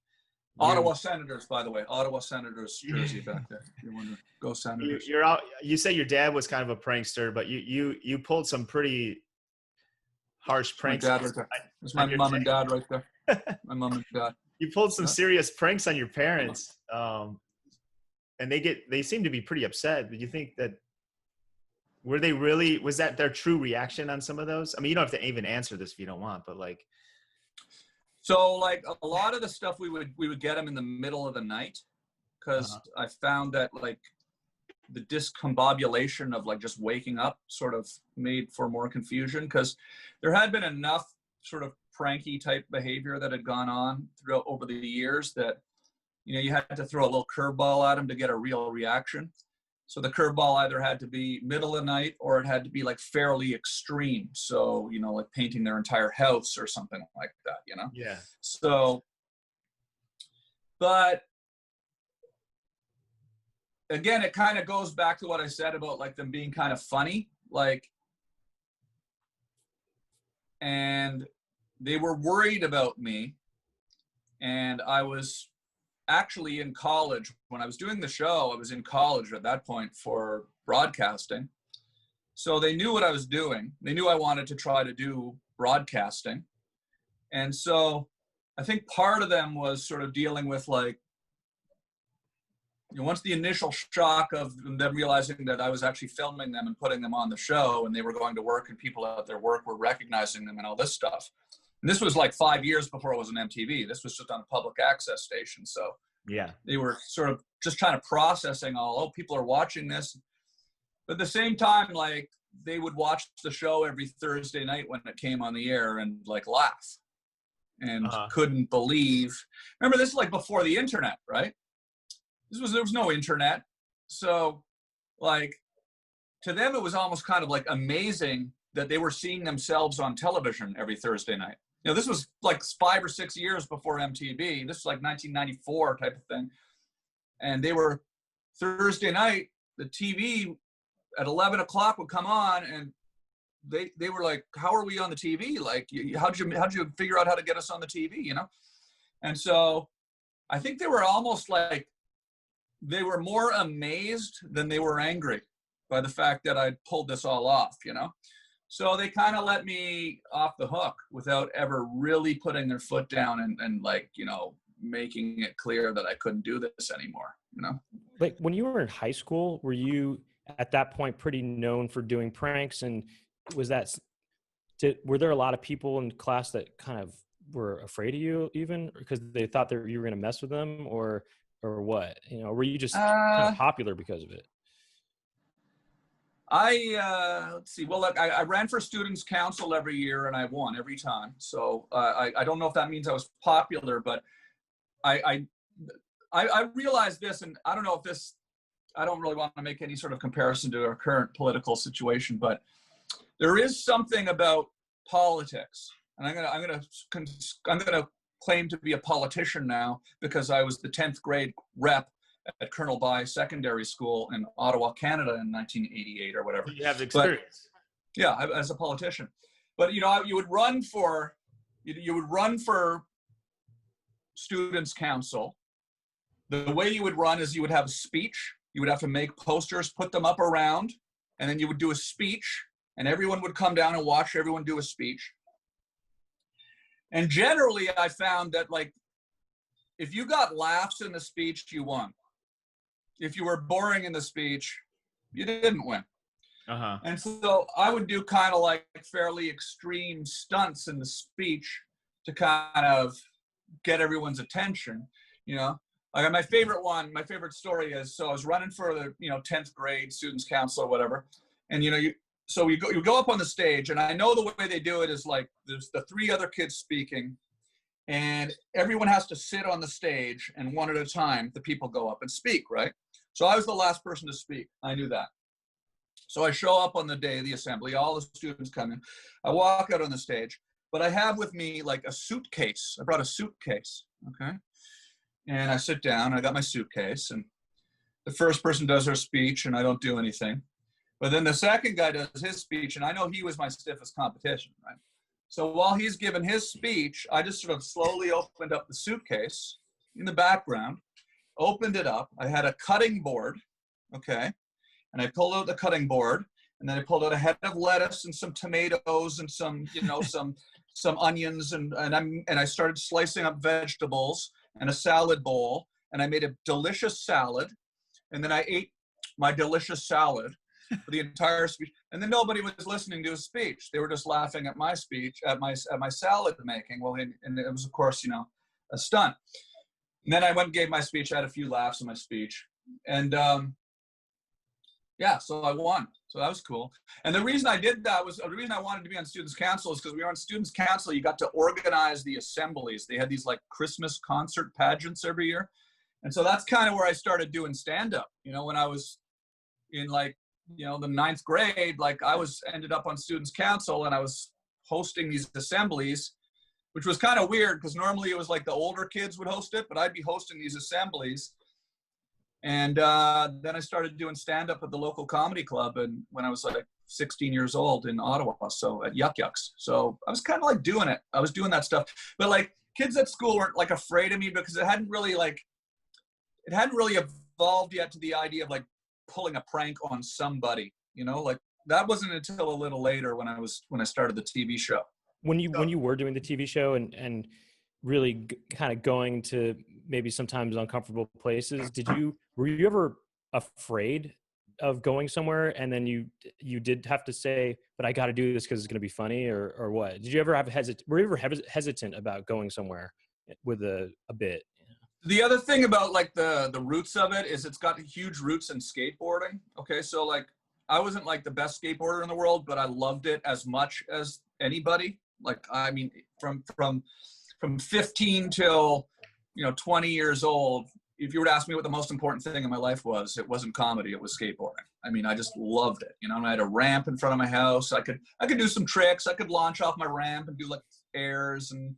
Ottawa Senators, by the way, Ottawa Senators jersey back there. If you want to go Senators. You're out. You say your dad was kind of a prankster, but you pulled some pretty harsh pranks. My dad right there. That's my mom and dad right there. My mom and dad. You pulled some serious pranks on your parents, and they seem to be pretty upset. Did you think that was that their true reaction on some of those? I mean, you don't have to even answer this if you don't want, but like. So like a lot of the stuff we would get them in the middle of the night, because I found that like the discombobulation of like just waking up sort of made for more confusion, because there had been enough sort of pranky type behavior that had gone on throughout over the years that, you had to throw a little curveball at them to get a real reaction. So the curveball either had to be middle of the night or it had to be like fairly extreme. So, like painting their entire house or something like that, Yeah. So, but again, it kind of goes back to what I said about like them being kind of funny, like, and they were worried about me. And I was actually in college when I was doing the show. I was in college at that point for broadcasting. So they knew what I was doing. They knew I wanted to try to do broadcasting. And so I think part of them was sort of dealing with like, once the initial shock of them realizing that I was actually filming them and putting them on the show, and they were going to work and people at their work were recognizing them and all this stuff. And this was like 5 years before it was an MTV. This was just on a public access station. So Yeah. they were sort of just trying to processing all, people are watching this. But at the same time, like, they would watch the show every Thursday night when it came on the air and like laugh and couldn't believe. Remember, this is like before the internet, right? There was no internet. So like, to them, it was almost kind of like amazing that they were seeing themselves on television every Thursday night. You know, this was like 5 or 6 years before MTV. This was like 1994 type of thing. And they were Thursday night, the TV at 11 o'clock would come on, and they were like, how are we on the TV? Like, how'd you figure out how to get us on the TV, you know? And so I think they were almost like, they were more amazed than they were angry by the fact that I'd pulled this all off, you know? So they kind of let me off the hook without ever really putting their foot down and like, you know, making it clear that I couldn't do this anymore, you know? Like when you were in high school, were you at that point pretty known for doing pranks? And were there a lot of people in class that kind of were afraid of you even because they thought that you were going to mess with them or what? You know, were you just kind of popular because of it? Let's see. Well, look, I ran for students council every year and I won every time. So I don't know if that means I was popular, but I realized this, and I don't know if this, I don't really want to make any sort of comparison to our current political situation, but there is something about politics, and I'm gonna claim to be a politician now because I was the 10th grade rep at Colonel By Secondary School in Ottawa, Canada in 1988 or whatever. You have the experience. But, yeah, as a politician. But you know, you would run for students council. The way you would run is you would have a speech. You would have to make posters, put them up around, and then you would do a speech, and everyone would come down and watch everyone do a speech. And generally, I found that, like, if you got laughs in the speech, you won. If you were boring in the speech, you didn't win. And so I would do kind of like fairly extreme stunts in the speech to kind of get everyone's attention, you know. Like my favorite story is, so I was running for the, you know, 10th grade students council or whatever. And, you know, you go up on the stage, and I know the way they do it is like, there's the 3 other kids speaking, and everyone has to sit on the stage, and one at a time, the people go up and speak, right? So I was the last person to speak. I knew that. So I show up on the day of the assembly, all the students come in. I walk out on the stage, but I have with me like a suitcase. I brought a suitcase, okay? And I sit down, I got my suitcase, and the first person does her speech, and I don't do anything. But then the second guy does his speech, and I know he was my stiffest competition, right? So while he's giving his speech, I just sort of slowly opened up the suitcase in the background, opened it up. I had a cutting board, okay? And I pulled out the cutting board, and then I pulled out a head of lettuce and some tomatoes and some, you know, some onions, and I started slicing up vegetables and a salad bowl, and I made a delicious salad, and then I ate my delicious salad for the entire speech, and then nobody was listening to his speech. They were just laughing at my speech, at my salad making. Well, and it was, of course, you know, a stunt. And then I went and gave my speech. I had a few laughs in my speech, and yeah, so I won. So that was cool. And the reason I did that was, the reason I wanted to be on Students Council is because we were on Students Council, you got to organize the assemblies. They had these like Christmas concert pageants every year. And so that's kind of where I started doing stand-up. You know, when I was in like, you know, the 9th grade, like ended up on Students Council, and I was hosting these assemblies, which was kind of weird because normally it was like the older kids would host it, but I'd be hosting these assemblies. And then I started doing stand-up at the local comedy club, and when I was like 16 years old in Ottawa, so at Yuck Yucks. So I was kind of like doing it. I was doing that stuff. But like kids at school weren't like afraid of me because it hadn't really evolved yet to the idea of like pulling a prank on somebody, you know, like that wasn't until a little later when I started the TV show. When you were doing the TV show and really kind of going to maybe sometimes uncomfortable places. Were you ever afraid of going somewhere and then you did have to say, but I got to do this because it's going to be funny, or what? Did you ever were you ever hesitant about going somewhere with a bit? The other thing about like the roots of it is it's got huge roots in skateboarding. Okay. So like I wasn't like the best skateboarder in the world, but I loved it as much as anybody. Like, I mean, from 15 till, 20 years old, if you were to ask me what the most important thing in my life was, it wasn't comedy, it was skateboarding. I mean, I just loved it. And I had a ramp in front of my house. I could do some tricks. I could launch off my ramp and do like airs and,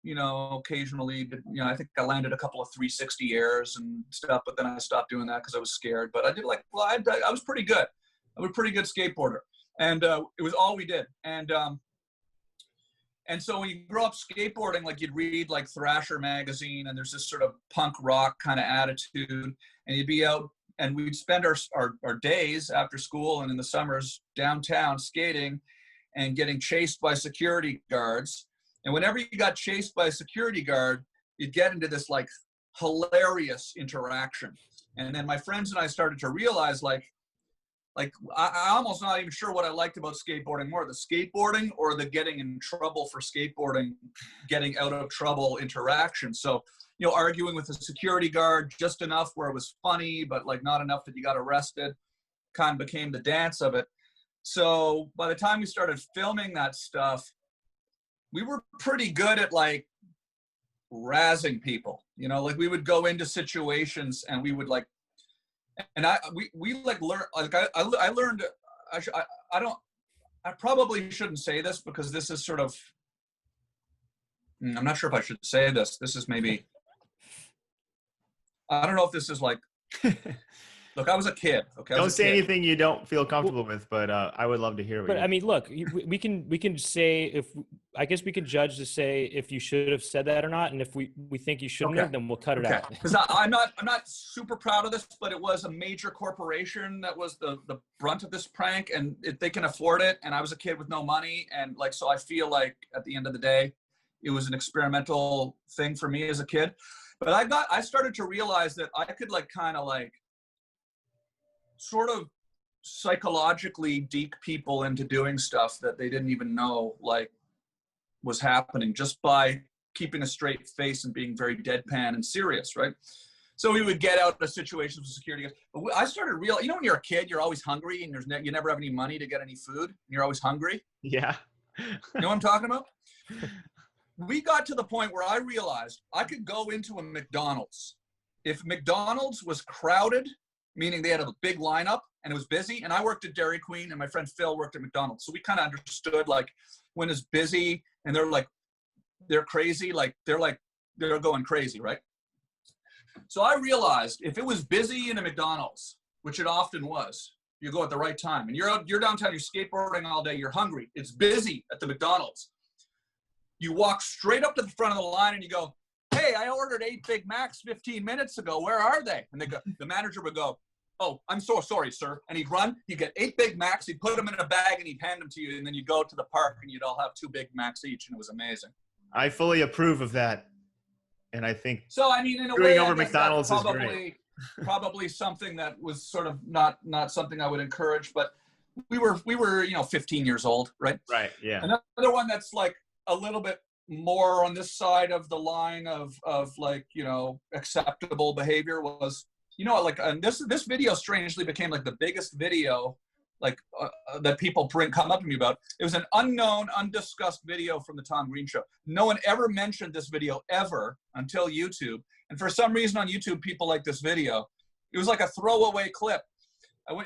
occasionally, but, I think I landed a couple of 360 airs and stuff, but then I stopped doing that because I was scared. But I did I was pretty good. I was a pretty good skateboarder. And it was all we did. And so when you grow up skateboarding, like you'd read like Thrasher magazine and there's this sort of punk rock kind of attitude, and you'd be out and we'd spend our days after school and in the summers downtown skating and getting chased by security guards. And whenever you got chased by a security guard, you'd get into this like hilarious interaction. And then my friends and I started to realize I almost not even sure what I liked about skateboarding more, the skateboarding or the getting in trouble for skateboarding, getting out of trouble interaction. So, arguing with a security guard just enough where it was funny, but like not enough that you got arrested, kind of became the dance of it. So by the time we started filming that stuff, we were pretty good at like razzing people, like we would go into situations and we would like, and we like learn, like I learned, I probably shouldn't say this because this is sort of, I'm not sure if I should say this. This is maybe, I don't know if this is like, look, I was a kid. Okay. Don't say anything you don't feel comfortable with, but I would love to hear what But I mean, look, we can say I guess we can judge to say if you should have said that or not, and if we think you shouldn't have, then we'll cut it out. Because I'm not super proud of this, but it was a major corporation that was the brunt of this prank, and they can afford it. And I was a kid with no money, and like so, I feel like at the end of the day, it was an experimental thing for me as a kid. But I started to realize that I could like kind of like sort of psychologically deke people into doing stuff that they didn't even know like was happening just by keeping a straight face and being very deadpan and serious, right? So we would get out of situations with security guards. But I started realizing, when you're a kid, you're always hungry and you never have any money to get any food. And you're always hungry. Yeah. You know what I'm talking about? We got to the point where I realized I could go into a McDonald's. If McDonald's was crowded, meaning they had a big lineup and it was busy, and I worked at Dairy Queen and my friend Phil worked at McDonald's. So we kind of understood like when it's busy and they're crazy, they're going crazy, right? So I realized if it was busy in a McDonald's, which it often was, you go at the right time and you're downtown, you're skateboarding all day, you're hungry, it's busy at the McDonald's. You walk straight up to the front of the line and you go, "Hey, I ordered 8 Big Macs 15 minutes ago. Where are they?" And the manager would go, "Oh, I'm so sorry, sir." And he'd run, he'd get 8 Big Macs, he'd put them in a bag and he'd hand them to you. And then you go to the park and you'd all have 2 Big Macs each. And it was amazing. I fully approve of that. And I think so. I mean, in a way, over McDonald's is great. Probably something that was sort of not something I would encourage, but we were 15 years old, right? Right. Yeah. Another one that's like a little bit more on this side of the line of like, acceptable behavior was, this video strangely became like the biggest video like that people come up to me about. It was an unknown, undiscussed video from the Tom Green Show. No one ever mentioned this video ever until YouTube. And for some reason on YouTube, people like this video. It was like a throwaway clip. We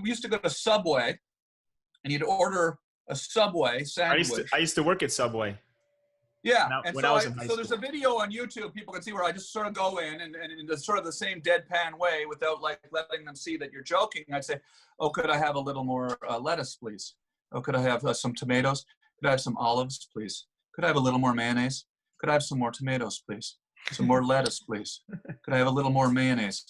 used to go to Subway and you'd order a Subway sandwich. I used to work at Subway. Yeah, and so there's a video on YouTube people can see where I just sort of go in and in sort of the same deadpan way without like letting them see that you're joking. I'd say, "Oh, could I have a little more lettuce, please? Oh, could I have some tomatoes? Could I have some olives, please? Could I have a little more mayonnaise? Could I have some more tomatoes, please? Some more lettuce, please? Could I have a little more mayonnaise?"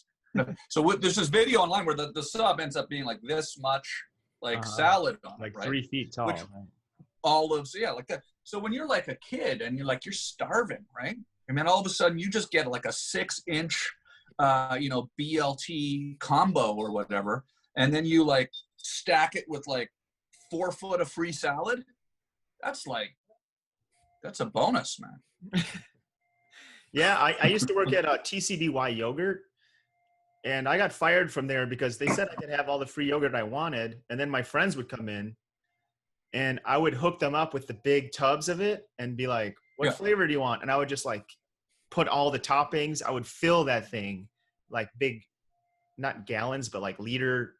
So there's this video online where the sub ends up being like this much like salad on like it, right? 3 feet tall. olives, like that. So when you're like a kid and you're starving, right? And then all of a sudden you just get like a 6-inch, BLT combo or whatever, and then you like stack it with like 4 foot of free salad. That's a bonus, man. Yeah, I used to work at TCBY yogurt, and I got fired from there because they said I could have all the free yogurt I wanted, and then my friends would come in, and I would hook them up with the big tubs of it and be like, what flavor do you want? And I would just like put all the toppings. I would fill that thing like big, not gallons, but like liter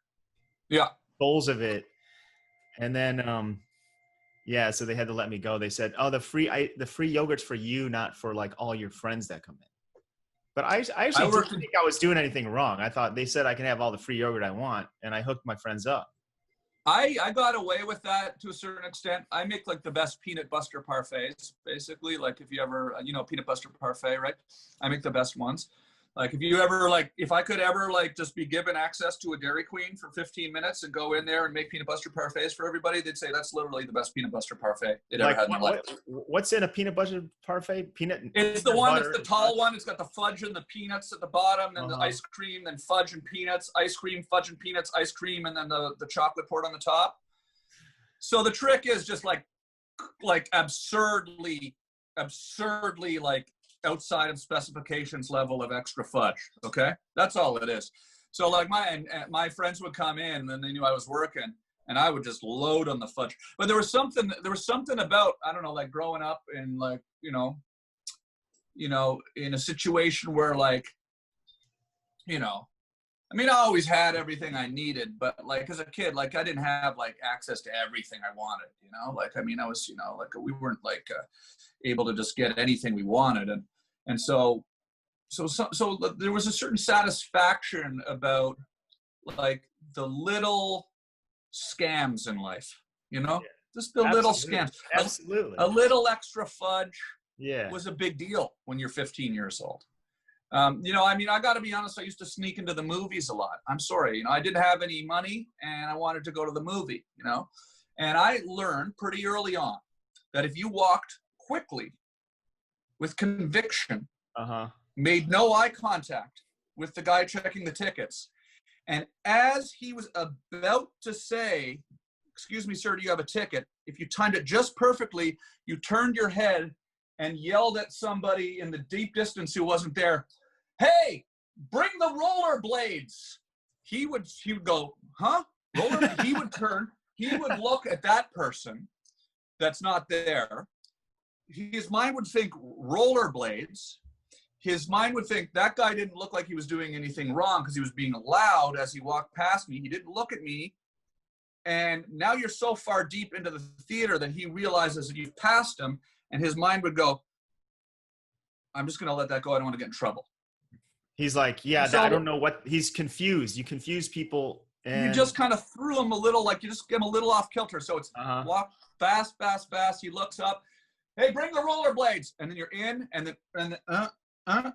bowls of it. And then, so they had to let me go. They said, oh, the free yogurt's for you, not for like all your friends that come in. But I actually didn't think I was doing anything wrong. I thought they said I can have all the free yogurt I want, and I hooked my friends up. I got away with that to a certain extent. I make like the best peanut butter parfaits, basically. Like if you ever, peanut butter parfait, right? I make the best ones. Like if I could ever like just be given access to a Dairy Queen for 15 minutes and go in there and make peanut butter parfaits for everybody, they'd say that's literally the best peanut butter parfait they'd ever had in their life. What's in a peanut butter parfait? It's the one that's the tall one. It's got the fudge and the peanuts at the bottom, then the ice cream, then fudge and peanuts, ice cream, fudge and peanuts, ice cream, and then the chocolate poured on the top. So the trick is just like absurdly like outside of specifications level of extra fudge. Okay, that's all it is. So like my friends would come in and they knew I was working, and I would just load on the fudge. But there was something about, I don't know, like growing up in like in a situation where like I always had everything I needed, but like as a kid, like I didn't have like access to everything I wanted. I was like we weren't like able to just get anything we wanted, and so there was a certain satisfaction about like the little scams in life, just the little scams. Absolutely. A little extra fudge Yeah. was a big deal when you're 15 years old. I got to be honest, I used to sneak into the movies a lot. I'm sorry, I didn't have any money and I wanted to go to the movie, and I learned pretty early on that if you walked quickly with conviction, made no eye contact with the guy checking the tickets, and as he was about to say, "Excuse me, sir, do you have a ticket?" if you timed it just perfectly, you turned your head and yelled at somebody in the deep distance who wasn't there, "Hey, bring the rollerblades." He would go, "Huh? Roller?" He would turn, he would look at that person that's not there. His mind would think rollerblades. His mind would think that guy didn't look like he was doing anything wrong because he was being loud as he walked past me. He didn't look at me. And now you're so far deep into the theater that he realizes that you've passed him, and his mind would go, "I'm just going to let that go. I don't want to get in trouble." He's like, I don't know what, he's confused. You confuse people. And you just kind of threw him a little, like you just get him a little off kilter. So it's walk fast. He looks up. "Hey, bring the rollerblades." And then you're in, and then and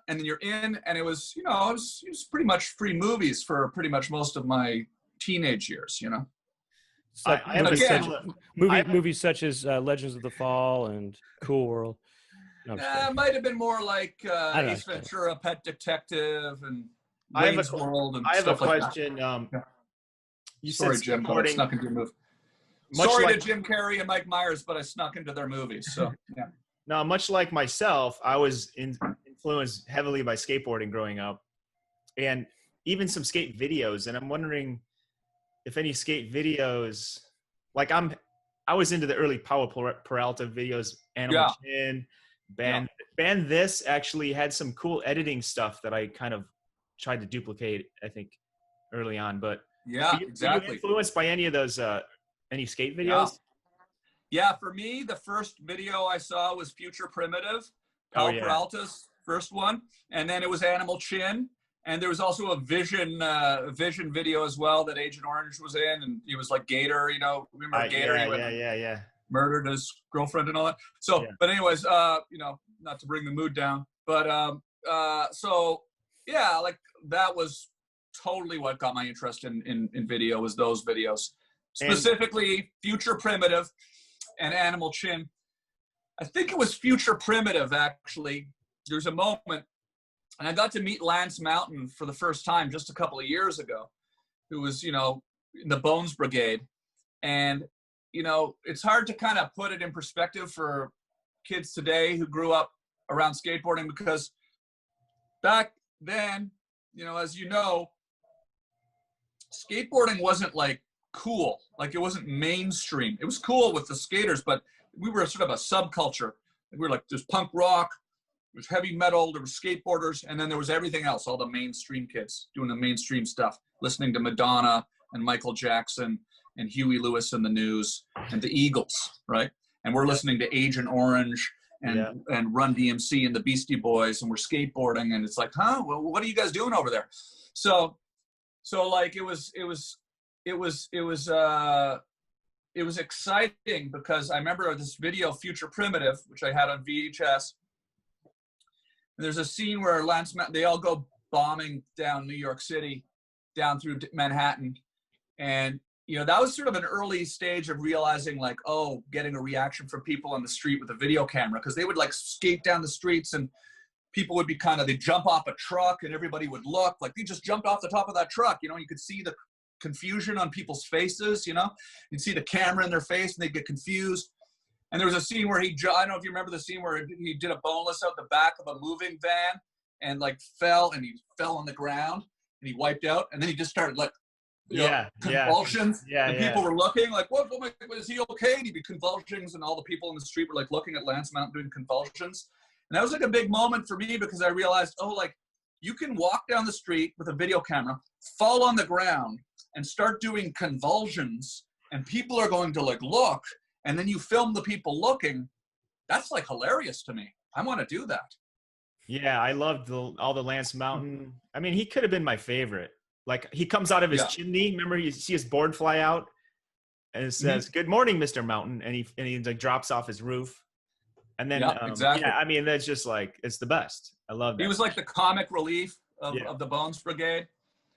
then you're in. And it was, it was pretty much free movies for pretty much most of my teenage years, Movies such as Legends of the Fall and Cool World. No, it might have been more like Ace Ventura, Pet Detective, and I have Wayne's World and I have stuff a like question. You Sorry, said Jim, but I snuck into your movie. Sorry to Jim Carrey and Mike Myers, but I snuck into their movies. So yeah. Now, much like myself, I was influenced heavily by skateboarding growing up, and even some skate videos. And I'm wondering if any skate videos, like I was into the early Powell Peralta videos, Animal Chin, Band This actually had some cool editing stuff that I kind of tried to duplicate, I think, early on. But exactly. Were you influenced by any of those, any skate videos? Yeah, for me, the first video I saw was Future Primitive, Powell Peralta's first one. And then it was Animal Chin. And there was also a Vision video as well that Agent Orange was in. And he was like Gator, remember Gator? Yeah. Murdered his girlfriend and all that. So, but anyways, not to bring the mood down, but like that was totally what got my interest in video, was those videos. Specifically Future Primitive. and Animal Chin. I think it was Future Primitive, actually. There's a moment, and I got to meet Lance Mountain for the first time just a couple of years ago, who was, you know, in the Bones Brigade. And, you know, it's hard to kind of put it in perspective for kids today who grew up around skateboarding, because back then, you know, as you know, skateboarding wasn't like cool. Like, it wasn't mainstream. It was cool with the skaters, but we were sort of a subculture. We were like, there's punk rock, there was heavy metal, there was skateboarders, and then there was everything else, all the mainstream kids doing the mainstream stuff, listening to Madonna and Michael Jackson and Huey Lewis and the News and the Eagles, right? And we're listening to Agent Orange and Run DMC and the Beastie Boys, and we're skateboarding, and it's like, huh? Well, what are you guys doing over there? So like, it was exciting, because I remember this video, Future Primitive, which I had on VHS. And there's a scene where Lance Mountain, they all go bombing down New York City, down through Manhattan. And, you know, that was sort of an early stage of realizing, like, oh, getting a reaction from people on the street with a video camera, because they would like skate down the streets, and people would be they'd jump off a truck, and everybody would look like they just jumped off the top of that truck. You know, you could see the confusion on people's faces, you know, you'd see the camera in their face and they'd get confused. And there was a scene where I don't know if you remember the scene where he did a boneless out the back of a moving van and like fell on the ground and he wiped out, and then he just started like, convulsions. And people were looking like, what, is he okay? And he'd be convulsions, and all the people in the street were like looking at Lance Mountain doing convulsions. And that was like a big moment for me, because I realized, oh, like, you can walk down the street with a video camera, fall on the ground, and start doing convulsions, and people are going to like look, and then you film the people looking. That's like hilarious to me. I want to do that. Yeah, I loved all the Lance Mountain. I mean, he could have been my favorite. Like, he comes out of his chimney. Remember, you see his board fly out, and it says, "Good morning, Mr. Mountain," and he like drops off his roof. And then, exactly. Yeah, I mean, that's just like, it's the best. I love that. He was like the comic relief of the Bones Brigade.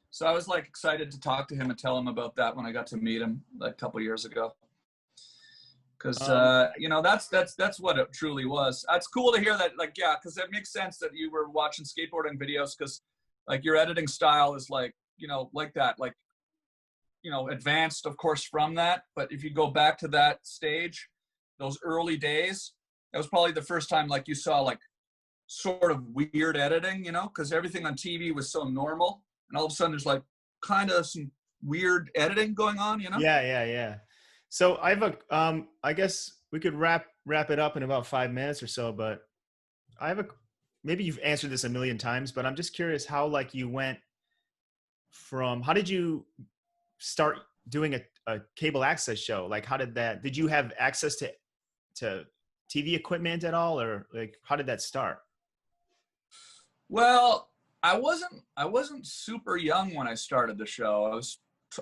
So I was like excited to talk to him and tell him about that when I got to meet him like a couple years ago. Because, you know, that's what it truly was. It's cool to hear that, like, yeah, because it makes sense that you were watching skateboarding videos, because like your editing style is like, you know, like that, like, you know, advanced, of course, from that. But if you go back to that stage, those early days, that was probably the first time like you saw like sort of weird editing, you know, because everything on TV was so normal, and all of a sudden there's like kind of some weird editing going on, you know? Yeah. So I have I guess we could wrap it up in about 5 minutes or so, but maybe you've answered this a million times, but I'm just curious how, like, you went from, how did you start doing a cable access show? Like, did you have access to TV equipment at all, or like, how did that start? Well, I wasn't super young when I started the show.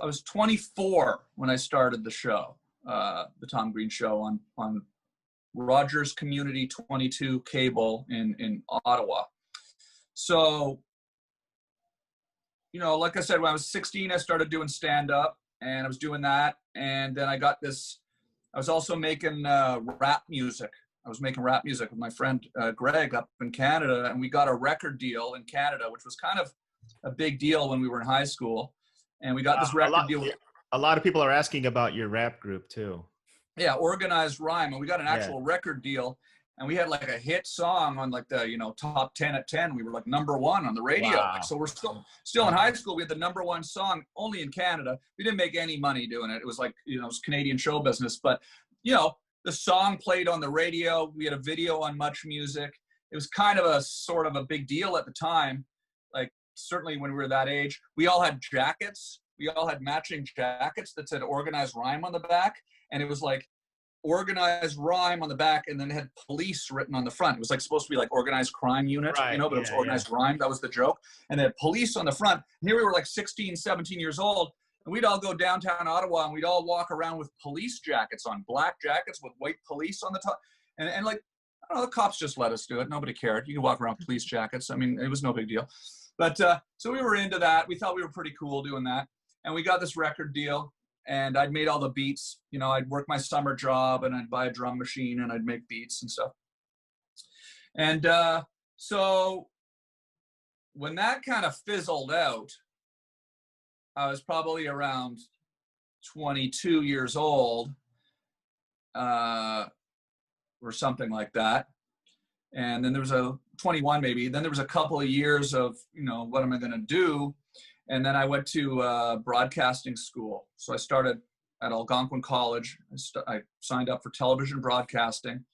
I was 24 when I started the show, the Tom Green Show on Rogers Community 22 cable in Ottawa. So, you know, like I said, when I was 16, I started doing stand-up, and I was doing that. And then I was also making rap music. I was making rap music with my friend Greg up in Canada, and we got a record deal in Canada, which was kind of a big deal when we were in high school. And we got this record deal. A lot of people are asking about your rap group too. Yeah, Organized Rhyme, and we got an actual record deal, and we had like a hit song on like the, you know, top 10 at 10. We were like #1 on the radio. Wow. Like, so we're still in high school. We had the #1 song only in Canada. We didn't make any money doing it. It was like, you know, it was Canadian show business, but, you know, the song played on the radio. We had a video on Much Music. It was kind of a sort of a big deal at the time. Like, certainly when we were that age, we all had jackets. We all had matching jackets that said Organized Rhyme on the back. And it was like Organized Rhyme on the back, and then it had police written on the front. It was like supposed to be like Organized Crime Unit, right, you know, but it was Organized Rhyme. That was the joke. And they had police on the front. And here we were like 16, 17 years old. And we'd all go downtown Ottawa, and we'd all walk around with police jackets on, black jackets with white police on the top. And like, I don't know, the cops just let us do it. Nobody cared. You could walk around with police jackets. I mean, it was no big deal. But so we were into that. We thought we were pretty cool doing that. And we got this record deal. and I'd made all the beats. You know, I'd work my summer job and I'd buy a drum machine and I'd make beats and stuff. And so when that kind of fizzled out, I was probably around 22 years old, or something like that. And then there was 21 maybe. Then there was a couple of years of, you know, what am I going to do? And then I went to broadcasting school. So I started at Algonquin College. I signed up for television broadcasting.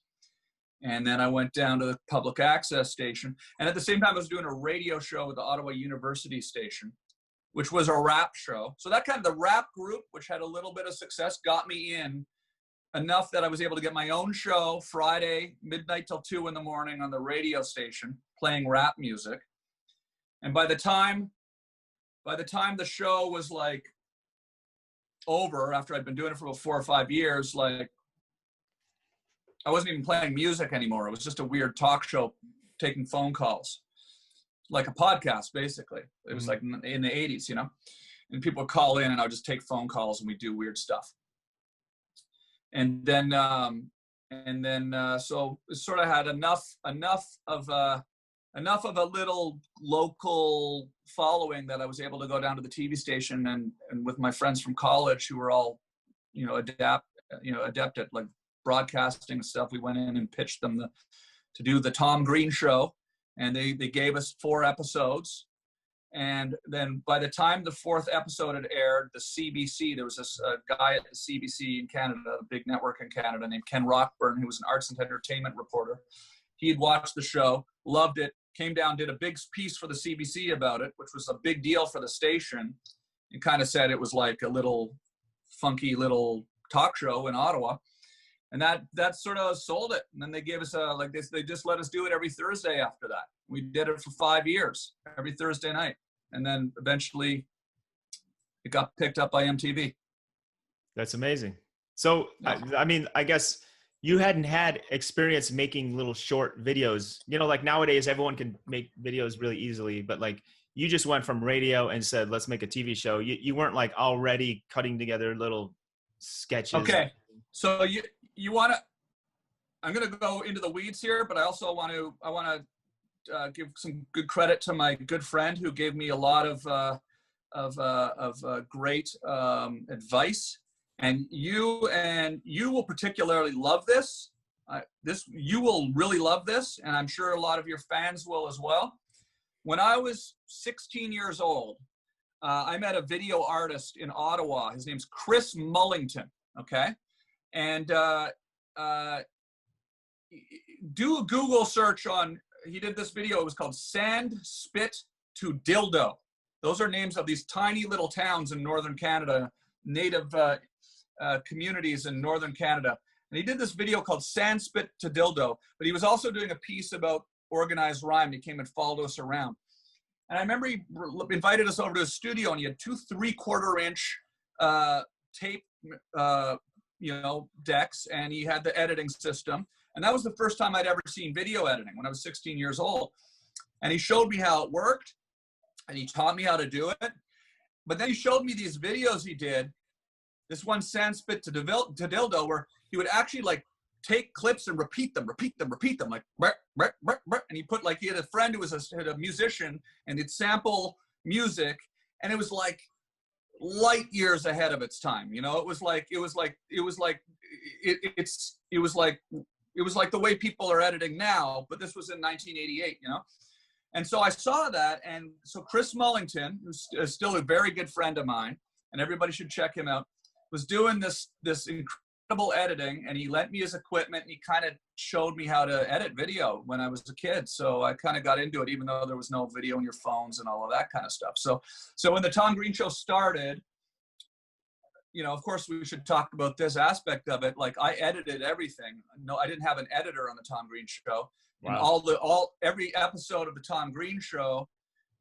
And then I went down to the public access station. And at the same time, I was doing a radio show with the Ottawa University station, which was a rap show. So that kind of the rap group, which had a little bit of success, got me in enough that I was able to get my own show Friday, midnight till 2 in the morning on the radio station, playing rap music. And by the time the show was like over, after I'd been doing it for about 4 or 5 years, like I wasn't even playing music anymore. It was just a weird talk show taking phone calls, like a podcast, basically. It was like in the 80s, you know, and people would call in and I would just take phone calls and we'd do weird stuff. And then so it sort of had enough of a little local following that I was able to go down to the TV station and with my friends from college who were all, you know, adept at like broadcasting and stuff. We went in and pitched them to do the Tom Green show, and they gave us 4 episodes. And then by the time the 4th episode had aired, the CBC, there was this guy at the CBC in Canada, a big network in Canada named Ken Rockburn, who was an arts and entertainment reporter. He had watched the show, loved it, came down, did a big piece for the CBC about it, which was a big deal for the station, and kind of said it was like a little funky little talk show in Ottawa. And that sort of sold it. And then they gave us they just let us do it every Thursday after that. We did it for 5 years, every Thursday night. And then eventually it got picked up by MTV. That's amazing. So, I mean, I guess you hadn't had experience making little short videos, you know, like nowadays everyone can make videos really easily, but like you just went from radio and said, let's make a TV show. You weren't like already cutting together little sketches. Okay. So you want to, I'm going to go into the weeds here, but I also want to give some good credit to my good friend who gave me a lot of great advice. And you will particularly love this. You will really love this, and I'm sure a lot of your fans will as well. When I was 16 years old, I met a video artist in Ottawa. His name's Chris Mullington. Okay, and do a Google search on. He did this video. It was called Sand, Spit to Dildo. Those are names of these tiny little towns in northern Canada, native communities in northern Canada. And he did this video called Sand, Spit to Dildo, but he was also doing a piece about organized rhyme. He came and followed us around. And I remember he invited us over to his studio, and he had 2 3/4-inch tape, decks, and he had the editing system. And that was the first time I'd ever seen video editing, when I was 16 years old. And he showed me how it worked, and he taught me how to do it. But then he showed me these videos he did, this one Sand, Spit to Dildo, where he would actually like take clips and repeat them, like, and he had a friend who was a musician, and he'd sample music, and it was like light years ahead of its time. You know, it was like the way people are editing now, but this was in 1988, you know? And so I saw that. And so Chris Mullington, who's still a very good friend of mine, and everybody should check him out, was doing this incredible editing, and he lent me his equipment, and he kind of showed me how to edit video when I was a kid. So I kind of got into it, even though there was no video on your phones and all of that kind of stuff. So when the Tom Green show started, you know, of course we should talk about this aspect of it. Like, I edited everything. No, I didn't have an editor on the Tom Green show. Wow. And every episode of the Tom Green show,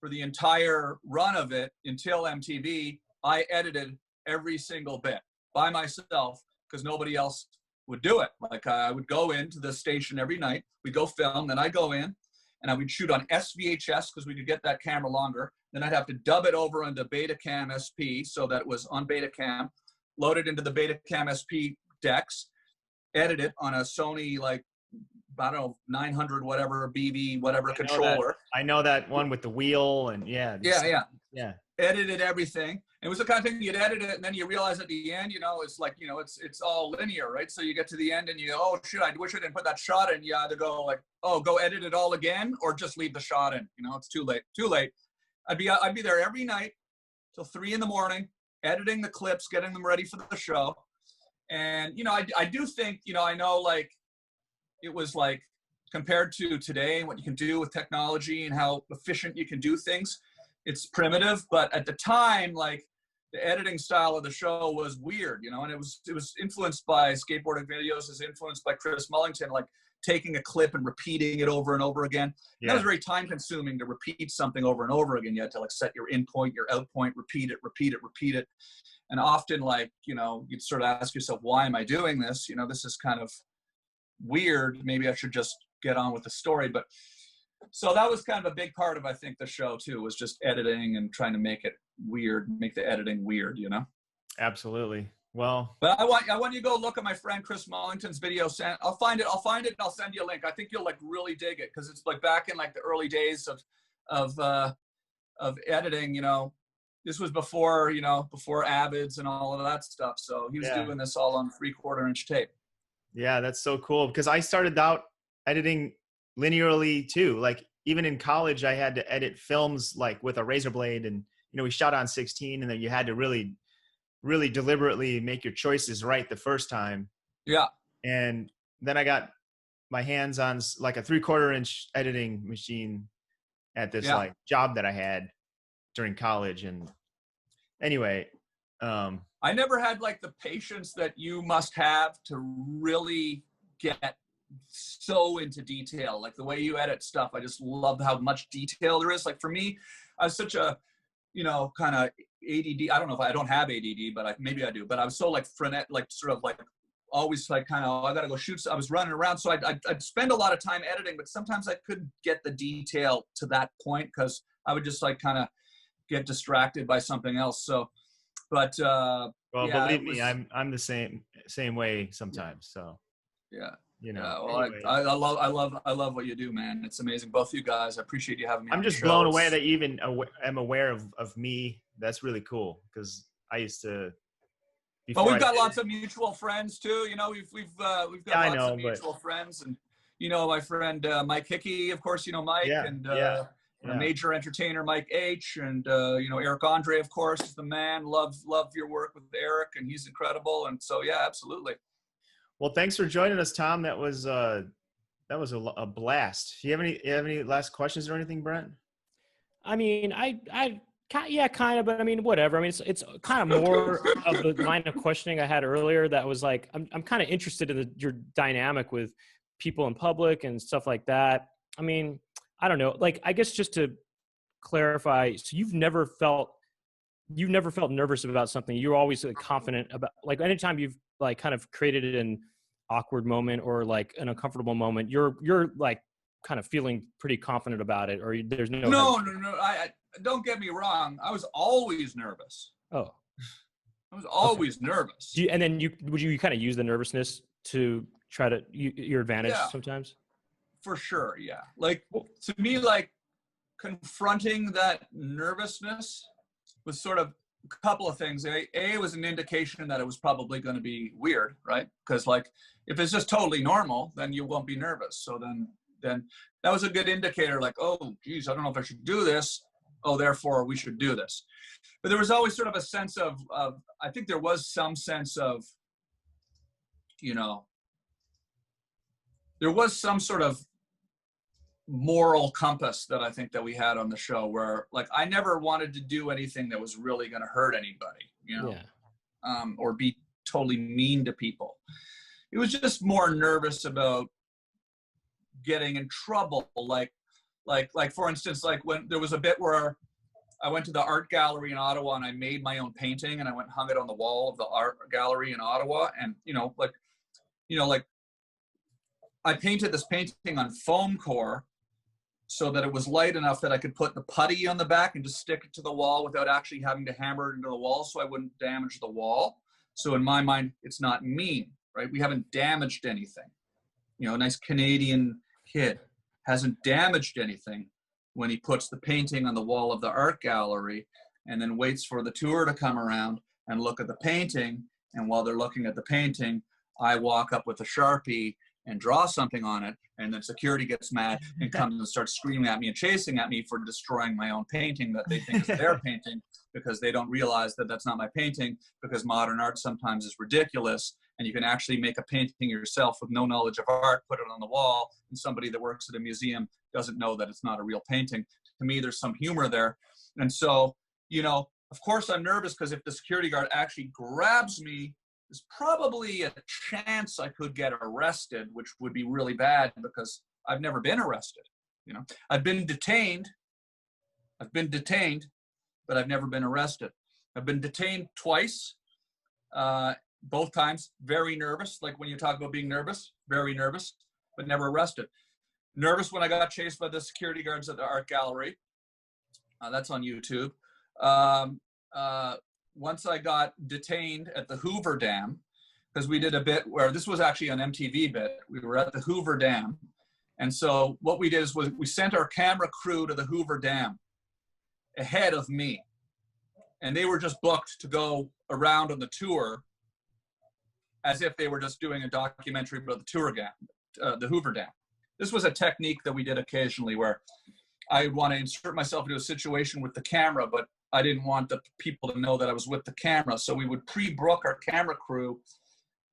for the entire run of it until MTV, I edited every single bit by myself, because nobody else would do it. Like, I would go into the station every night, we'd go film, then I'd go in and I would shoot on SVHS because we could get that camera longer. Then I'd have to dub it over into Betacam SP so that it was on Betacam load it into the Betacam SP decks, edit it on a Sony, like, I don't know, 900 whatever BB whatever controller. I know that one with the wheel and yeah. Edited everything. It was the kind of thing you'd edit it and then you realize at the end, it's like, it's all linear, right? So you get to the end and you, oh shit, I wish I didn't put that shot in. You either go like, oh, go edit it all again or just leave the shot in. It's too late. I'd be there every night till 3 a.m, editing the clips, getting them ready for the show. And, I do think, I know like it was like compared to today and what you can do with technology and how efficient you can do things, it's primitive. But at the time, like the editing style of the show was weird, and it was influenced by skateboarding videos, is influenced by Chris Mullington, like taking a clip and repeating it over and over again. Yeah. That was very time consuming to repeat something over and over again. You had to like set your in point, your out point, repeat it. And often like, you'd sort of ask yourself, why am I doing this? This is kind of weird. Maybe I should just get on with the story. But so that was kind of a big part of, I think, the show too, was just editing and trying to make it weird, make the editing weird, Absolutely. Well, but I want you to go look at my friend Chris Mullington's video. I'll find it and I'll send you a link. I think you'll like really dig it because it's like back in like the early days of editing. This was before before Avids and all of that stuff. So he was doing this all on 3/4 inch tape. Yeah, that's so cool because I started out editing linearly too. Like even in college, I had to edit films like with a razor blade, and we shot on 16, and then you had to really deliberately make your choices right the first time. Yeah. And then I got my hands on like a 3/4 inch editing machine at this like job that I had during college. And anyway, I never had like the patience that you must have to really get so into detail. Like the way you edit stuff, I just love how much detail there is. Like for me, I was such a, kind of ADD. I don't know if I don't have ADD, but maybe I do. But I was so like frenetic, like sort of like always like kind of, I got to go shoot. So I was running around. So I'd spend a lot of time editing, but sometimes I couldn't get the detail to that point because I would just like kind of get distracted by something else. So, but well, believe me, I'm the same way sometimes. So yeah. Well, anyway. I love what you do, man. It's amazing. Both of you guys. I appreciate you having me. I'm just blown away that you even am aware of me. That's really cool because I used to. But we've got lots of mutual friends too. We've got lots of mutual friends, and my friend Mike Hickey, of course. Mike and a major entertainer, Mike H, and Eric Andre, of course, is the man. Love your work with Eric, and he's incredible. And so absolutely. Well, thanks for joining us, Tom. That was a blast. Do you have any last questions or anything, Brent? I mean, kind of, but I mean, whatever. I mean, it's kind of more of the line of questioning I had earlier. That was like, I'm kind of interested in your dynamic with people in public and stuff like that. I mean, I don't know. Like, I guess just to clarify, so you've never felt nervous about something. You're always confident about, like, anytime you've like kind of created an awkward moment or like an uncomfortable moment, you're like kind of feeling pretty confident about it, or there's no. I don't get me wrong. I was always nervous. Oh, I was always nervous. Would you kind of use the nervousness to try to your advantage sometimes? For sure. Yeah. Like to me, like confronting that nervousness was sort of a couple of things. A was an indication that it was probably going to be weird, right? Because like if it's just totally normal, then you won't be nervous. So then that was a good indicator. Like, oh, geez, I don't know if I should do this. Oh, therefore we should do this. But there was always sort of a sense of I think there was some sense of, there was some sort of moral compass that I think that we had on the show where like I never wanted to do anything that was really going to hurt anybody, or be totally mean to people. It was just more nervous about getting in trouble. Like for instance, like when there was a bit where I went to the art gallery in Ottawa and I made my own painting and I went and hung it on the wall of the art gallery in Ottawa. And, like I painted this painting on foam core so that it was light enough that I could put the putty on the back and just stick it to the wall without actually having to hammer it into the wall so I wouldn't damage the wall. So in my mind, it's not mean, right? We haven't damaged anything. You know, a nice Canadian kid hasn't damaged anything when he puts the painting on the wall of the art gallery and then waits for the tour to come around and look at the painting. And while they're looking at the painting, I walk up with a Sharpie and draw something on it. And then security gets mad and comes and starts screaming at me and chasing at me for destroying my own painting that they think is their painting, because they don't realize that that's not my painting, because modern art sometimes is ridiculous. And you can actually make a painting yourself with no knowledge of art, put it on the wall, and somebody that works at a museum doesn't know that it's not a real painting. To me, there's some humor there. And so, you know, of course I'm nervous, because if the security guard actually grabs me, there's probably a chance I could get arrested, which would be really bad, because I've never been arrested. You know, I've been detained, but I've never been arrested. I've been detained twice. Both times, very nervous. Like when you talk about being nervous, very nervous, but never arrested. Nervous when I got chased by the security guards at the art gallery. That's on YouTube. Once I got detained at the Hoover Dam, because we did a bit where this was actually an MTV bit. We were at the Hoover Dam. And so what we did is we sent our camera crew to the Hoover Dam ahead of me. And they were just booked to go around on the tour as if they were just doing a documentary about the Hoover Dam. This was a technique that we did occasionally, where I would want to insert myself into a situation with the camera, but I didn't want the people to know that I was with the camera. So we would pre-book our camera crew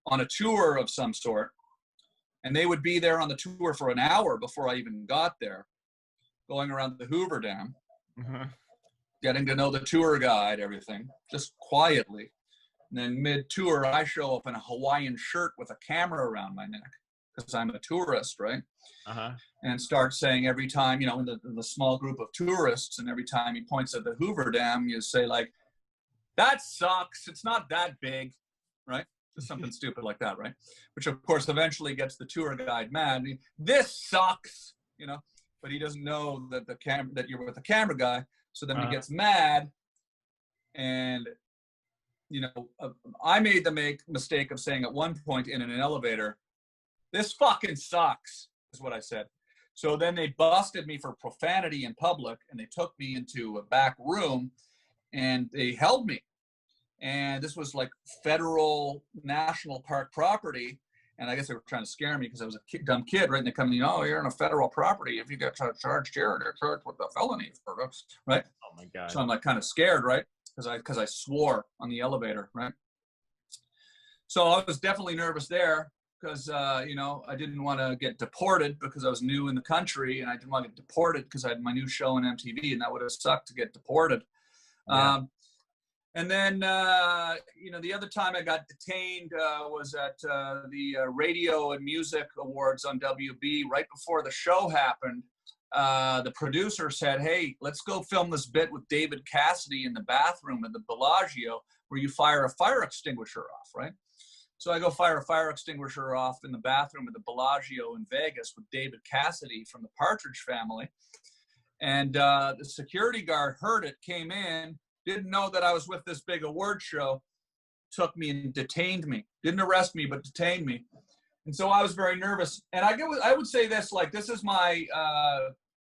on a tour of some sort, and they would be there on the tour for an hour before I even got there, going around the Hoover Dam, getting to know the tour guide, everything, just quietly. And then mid-tour, I show up in a Hawaiian shirt with a camera around my neck, because I'm a tourist, right? And start saying every time, you know, in the small group of tourists, and every time he points at the Hoover Dam, you say like, that sucks, it's not that big, right? Just something stupid like that, right? Which of course eventually gets the tour guide mad. This sucks, you know, but he doesn't know that that you're with the camera guy. So then he gets mad, and you know, I made the mistake of saying at one point in an elevator, "This fucking sucks," is what I said. So then they busted me for profanity in public, and they took me into a back room, and they held me. And this was like federal national park property. And I guess they were trying to scare me because I was a dumb kid, right? And they come in, oh, you're on a federal property. If you get charged here, they're charged with a felony for us, right? Oh my God. So I'm like kind of scared, right? Because I swore on the elevator, right? So I was definitely nervous there, because, you know, I didn't want to get deported because I was new in the country, and I didn't want to get deported because I had my new show on MTV, and that would have sucked to get deported. Yeah. And then, you know, the other time I got detained was at the Radio and Music Awards on WB. Right before the show happened, the producer said, hey, let's go film this bit with David Cassidy in the bathroom at the Bellagio, where you fire a fire extinguisher off, right? So I go fire a fire extinguisher off in the bathroom at the Bellagio in Vegas with David Cassidy from the Partridge Family. And the security guard heard it, came in, didn't know that I was with this big award show, took me and detained me. Didn't arrest me, but detained me. And so I was very nervous. And I would say this, like, this is my,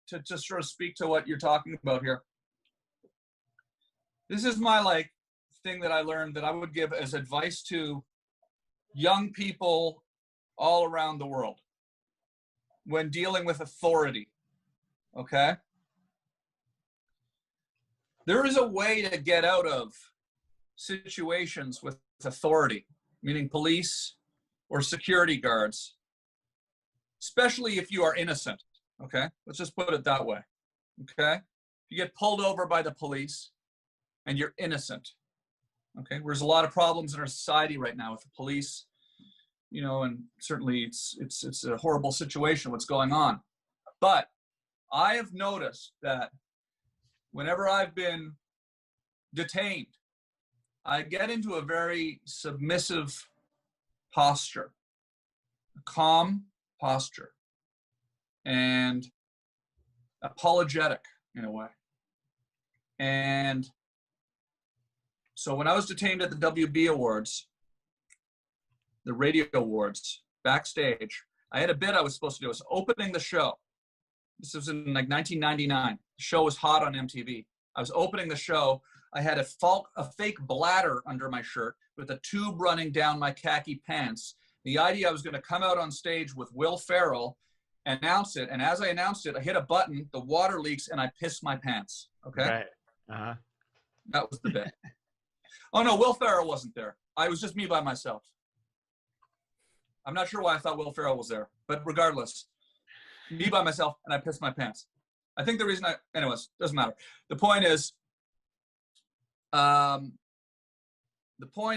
to sort of speak to what you're talking about here. This is my, like, thing that I learned that I would give as advice to young people all around the world when dealing with authority, okay? There is a way to get out of situations with authority, meaning police or security guards, especially if you are innocent, okay? Let's just put it that way, okay? You get pulled over by the police and you're innocent, okay? There's a lot of problems in our society right now with the police, you know, and certainly it's a horrible situation, what's going on. But I have noticed that whenever I've been detained, I get into a very submissive posture, a calm posture, and apologetic in a way. And so when I was detained at the WB Awards, the radio awards backstage. I had a bit I was supposed to do. I was opening the show. This was in like 1999. The show was hot on MTV. I was opening the show. I had a fake bladder under my shirt with a tube running down my khaki pants. The idea I was going to come out on stage with Will Ferrell, announce it, and as I announced it, I hit a button, the water leaks, and I pissed my pants. Okay? Right. Uh-huh. That was the bit. Oh, no, Will Ferrell wasn't there. I was just me by myself. I'm not sure why I thought Will Ferrell was there, but regardless, me by myself, and I pissed my pants. I think the reason anyways, doesn't matter. The point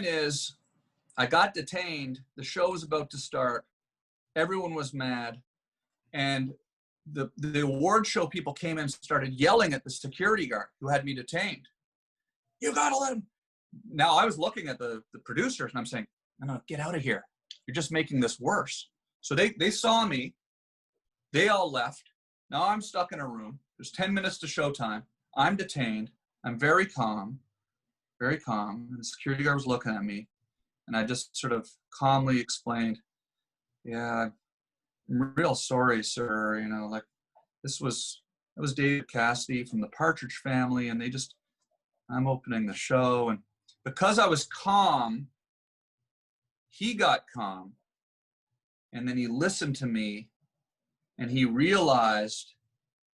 is, I got detained. The show was about to start. Everyone was mad. And the award show people came in and started yelling at the security guard who had me detained. You got to let him. Now I was looking at the producers and I'm saying, no, get out of here. You're just making this worse. So they saw me. They all left. Now I'm stuck in a room. There's 10 minutes to showtime. I'm detained. I'm very calm. Very calm. And the security guard was looking at me. And I just sort of calmly explained, yeah, I'm real sorry, sir. You know, like that was David Cassidy from the Partridge Family. And I'm opening the show. And because I was calm, he got calm. And then he listened to me and he realized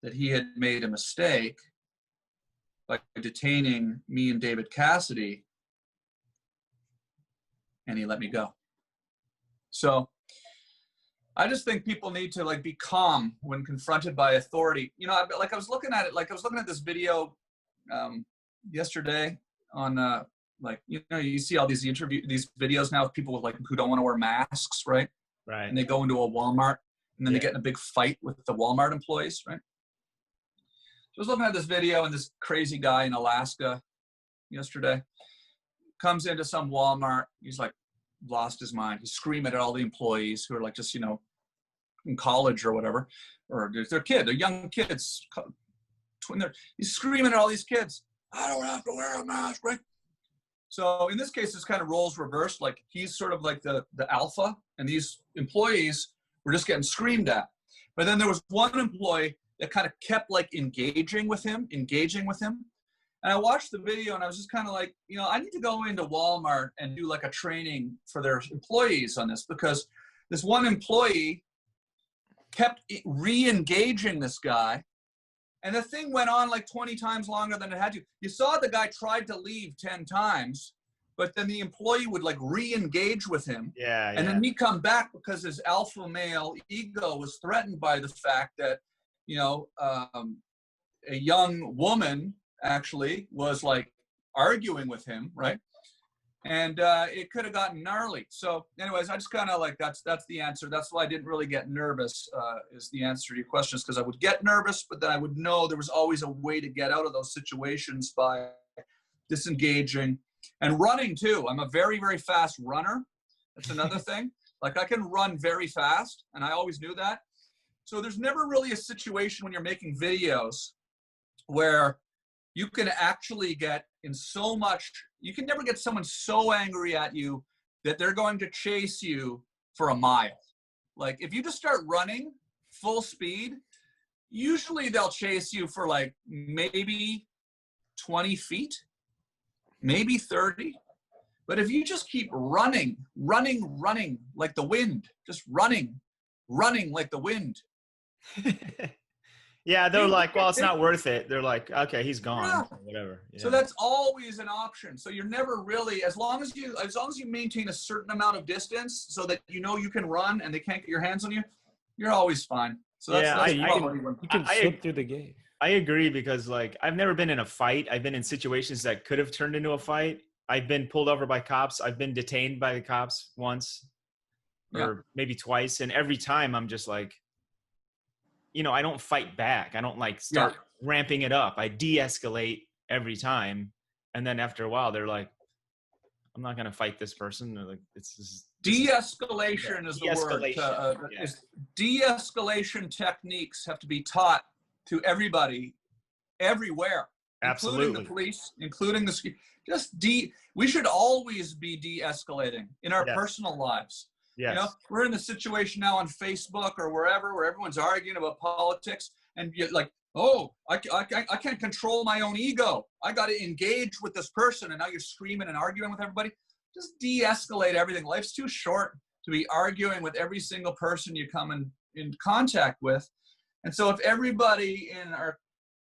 that he had made a mistake by detaining me and David Cassidy, and he let me go. So I just think people need to like be calm when confronted by authority. You know, I was looking at this video yesterday on you see all these videos now of people with like who don't want to wear masks, right? Right. And they go into a Walmart and then they get in a big fight with the Walmart employees, right? So I was looking at this video and this crazy guy in Alaska yesterday comes into some Walmart. He's like lost his mind. He's screaming at all the employees who are like just, you know, in college or whatever, or they're young kids. He's screaming at all these kids. I don't have to wear a mask, right? So in this case, it's kind of roles reversed. Like he's sort of like the alpha and these employees were just getting screamed at. But then there was one employee that kind of kept like engaging with him. And I watched the video and I was just kind of like, you know, I need to go into Walmart and do like a training for their employees on this, because this one employee kept re-engaging this guy. And the thing went on like 20 times longer than it had to. You saw the guy tried to leave 10 times, but then the employee would like re-engage with him. Yeah. And then he'd come back because his alpha male ego was threatened by the fact that, you know, a young woman actually was like arguing with him, right? And it could have gotten gnarly. So anyways, I just kind of like, that's the answer. That's why I didn't really get nervous is the answer to your questions, because I would get nervous, but then I would know there was always a way to get out of those situations by disengaging and running too. I'm a very, very fast runner. That's another thing. Like I can run very fast, and I always knew that. So there's never really a situation when you're making videos where you can actually get in so much, you can never get someone so angry at you that they're going to chase you for a mile. Like if you just start running full speed, usually they'll chase you for like maybe 20 feet, maybe 30. But if you just keep running like the wind, just running like the wind. Yeah, they're like, well, it's not worth it. They're like, okay, he's gone, yeah. Or whatever. Yeah. So that's always an option. So you're never really, as long as you maintain a certain amount of distance so that you know you can run and they can't get your hands on you, you're always fine. So that's you can slip through the gate. I agree, because like I've never been in a fight. I've been in situations that could have turned into a fight. I've been pulled over by cops. I've been detained by the cops once or maybe twice. And every time I'm just like, you know, I don't fight back. I don't like start ramping it up. I de-escalate every time. And then after a while, they're like, I'm not going to fight this person. They're like, de-escalation is the word. De-escalation techniques have to be taught to everybody, everywhere. Absolutely. including the police, including we should always be de-escalating in our Yes. personal lives. Yes. You know, we're in the situation now on Facebook or wherever where everyone's arguing about politics, and you're like, oh, I can't control my own ego. I got to engage with this person, and now you're screaming and arguing with everybody. Just de-escalate everything. Life's too short to be arguing with every single person you come in contact with. And so if everybody in our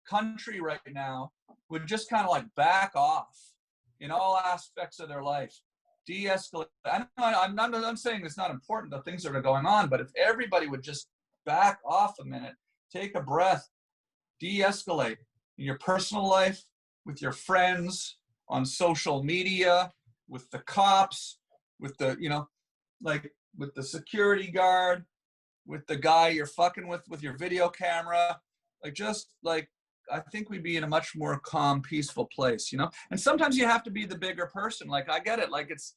country right now would just kind of like back off in all aspects of their life, de-escalate. I'm saying it's not important, the things that are going on, but if everybody would just back off a minute, take a breath, de-escalate in your personal life, with your friends, on social media, with the cops, with the, you know, like with the security guard, with the guy you're fucking with your video camera, like just like, I think we'd be in a much more calm, peaceful place, you know? And sometimes you have to be the bigger person. Like, I get it. Like, it's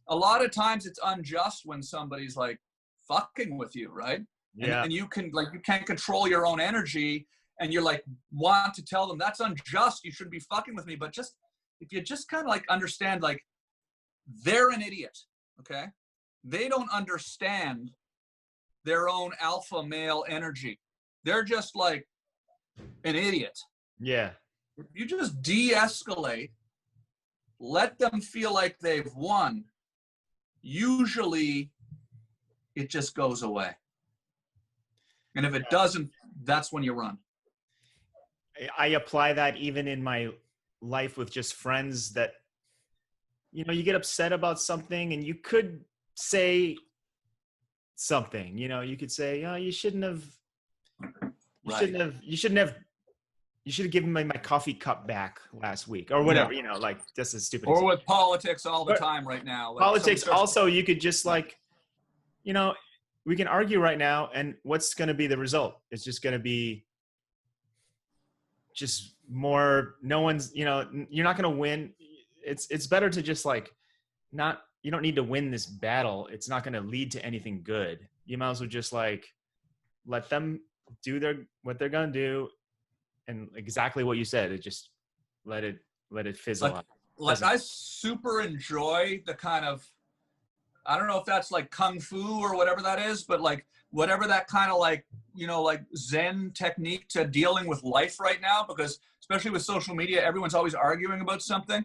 a lot of times it's unjust when somebody's like fucking with you, right? Yeah. And you can't control your own energy, and you're like, want to tell them that's unjust. You shouldn't be fucking with me. But just, if you just kind of like understand, like, they're an idiot, okay? They don't understand their own alpha male energy. They're just like an idiot. Yeah. If you just de-escalate, let them feel like they've won, usually it just goes away. And if it doesn't, that's when you run. I apply that even in my life with just friends that, you know, you get upset about something and you could say something, you know, you could say, oh, you should have given me my coffee cup back last week or whatever, you know, like just a stupid Or example. with politics all the time right now. Like Politics also, you could just like, you know, we can argue right now, and what's going to be the result? It's just going to be just more, no one's, you know, you're not going to win. It's better to just like you don't need to win this battle. It's not going to lead to anything good. You might as well just like let them do what they're going to do. And exactly what you said, it just let it fizzle out. Like I super enjoy the kind of, I don't know if that's like kung fu or whatever that is, but like whatever that kind of like, you know, like Zen technique to dealing with life right now, because especially with social media, everyone's always arguing about something,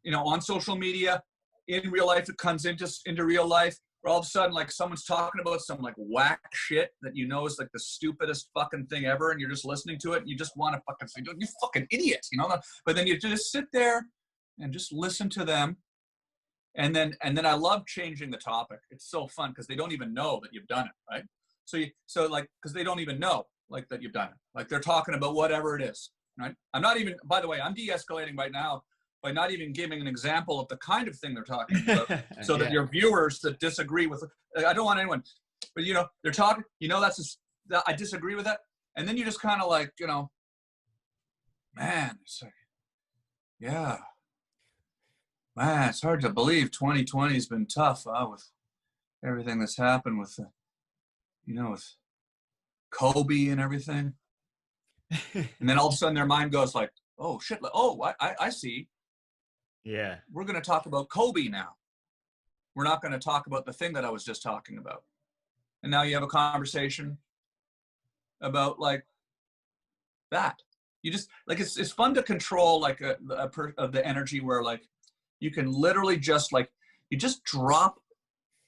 you know, on social media. In real life, it comes into real life, where all of a sudden, like, someone's talking about some like whack shit that you know is like the stupidest fucking thing ever, and you're just listening to it, and you just want to fucking say, you fucking idiot, you know? But then you just sit there and just listen to them, and then I love changing the topic. It's so fun because they don't even know that you've done it, right? So like, because they don't even know like that you've done it. Like, they're talking about whatever it is, right? I'm not even, by the way, I'm de-escalating right now by not even giving an example of the kind of thing they're talking about, so that your viewers that disagree with, I don't want anyone, but you know, they're talking, you know, I disagree with that. And then you just kind of like, you know, man, it's like, yeah, man, it's hard to believe 2020 has been tough with everything that's happened with, you know, with Kobe and everything. And then all of a sudden their mind goes like, oh shit, oh, I see. Yeah. We're going to talk about Kobe now. We're not going to talk about the thing that I was just talking about. And now you have a conversation about like that. You just like, it's fun to control like of the energy where like you can literally just like, you just drop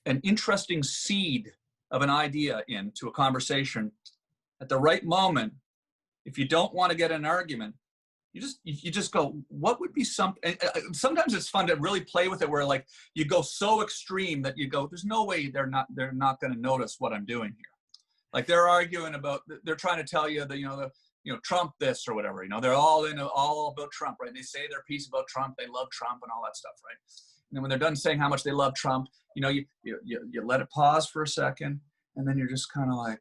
an interesting seed of an idea into a conversation at the right moment. If you don't want to get in an argument, you just go, what would be something? Sometimes it's fun to really play with it where like you go so extreme that you go, there's no way they're not going to notice what I'm doing here. Like they're arguing about, they're trying to tell you that, you know, Trump this or whatever, you know, they're all about Trump, right? They say their piece about Trump. They love Trump and all that stuff, right? And then when they're done saying how much they love Trump, you know, you let it pause for a second, and then you're just kind of like,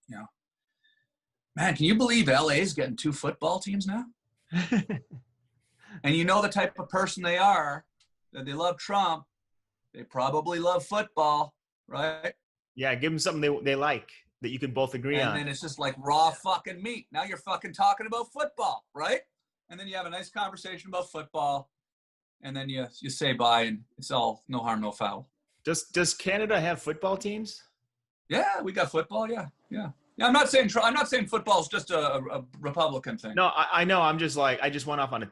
you know, man, can you believe LA is getting 2 football teams now? And you know the type of person they are, that they love Trump. They probably love football, right? Yeah, give them something they like that you can both agree on. And then it's just like raw fucking meat. Now you're fucking talking about football, right? and then you have a nice conversation about football, and then you say bye, and it's all no harm, no foul. Does Canada have football teams? Yeah, we got football. Yeah. I'm not saying football is just a Republican thing. No, I know. I'm just like, I just went off on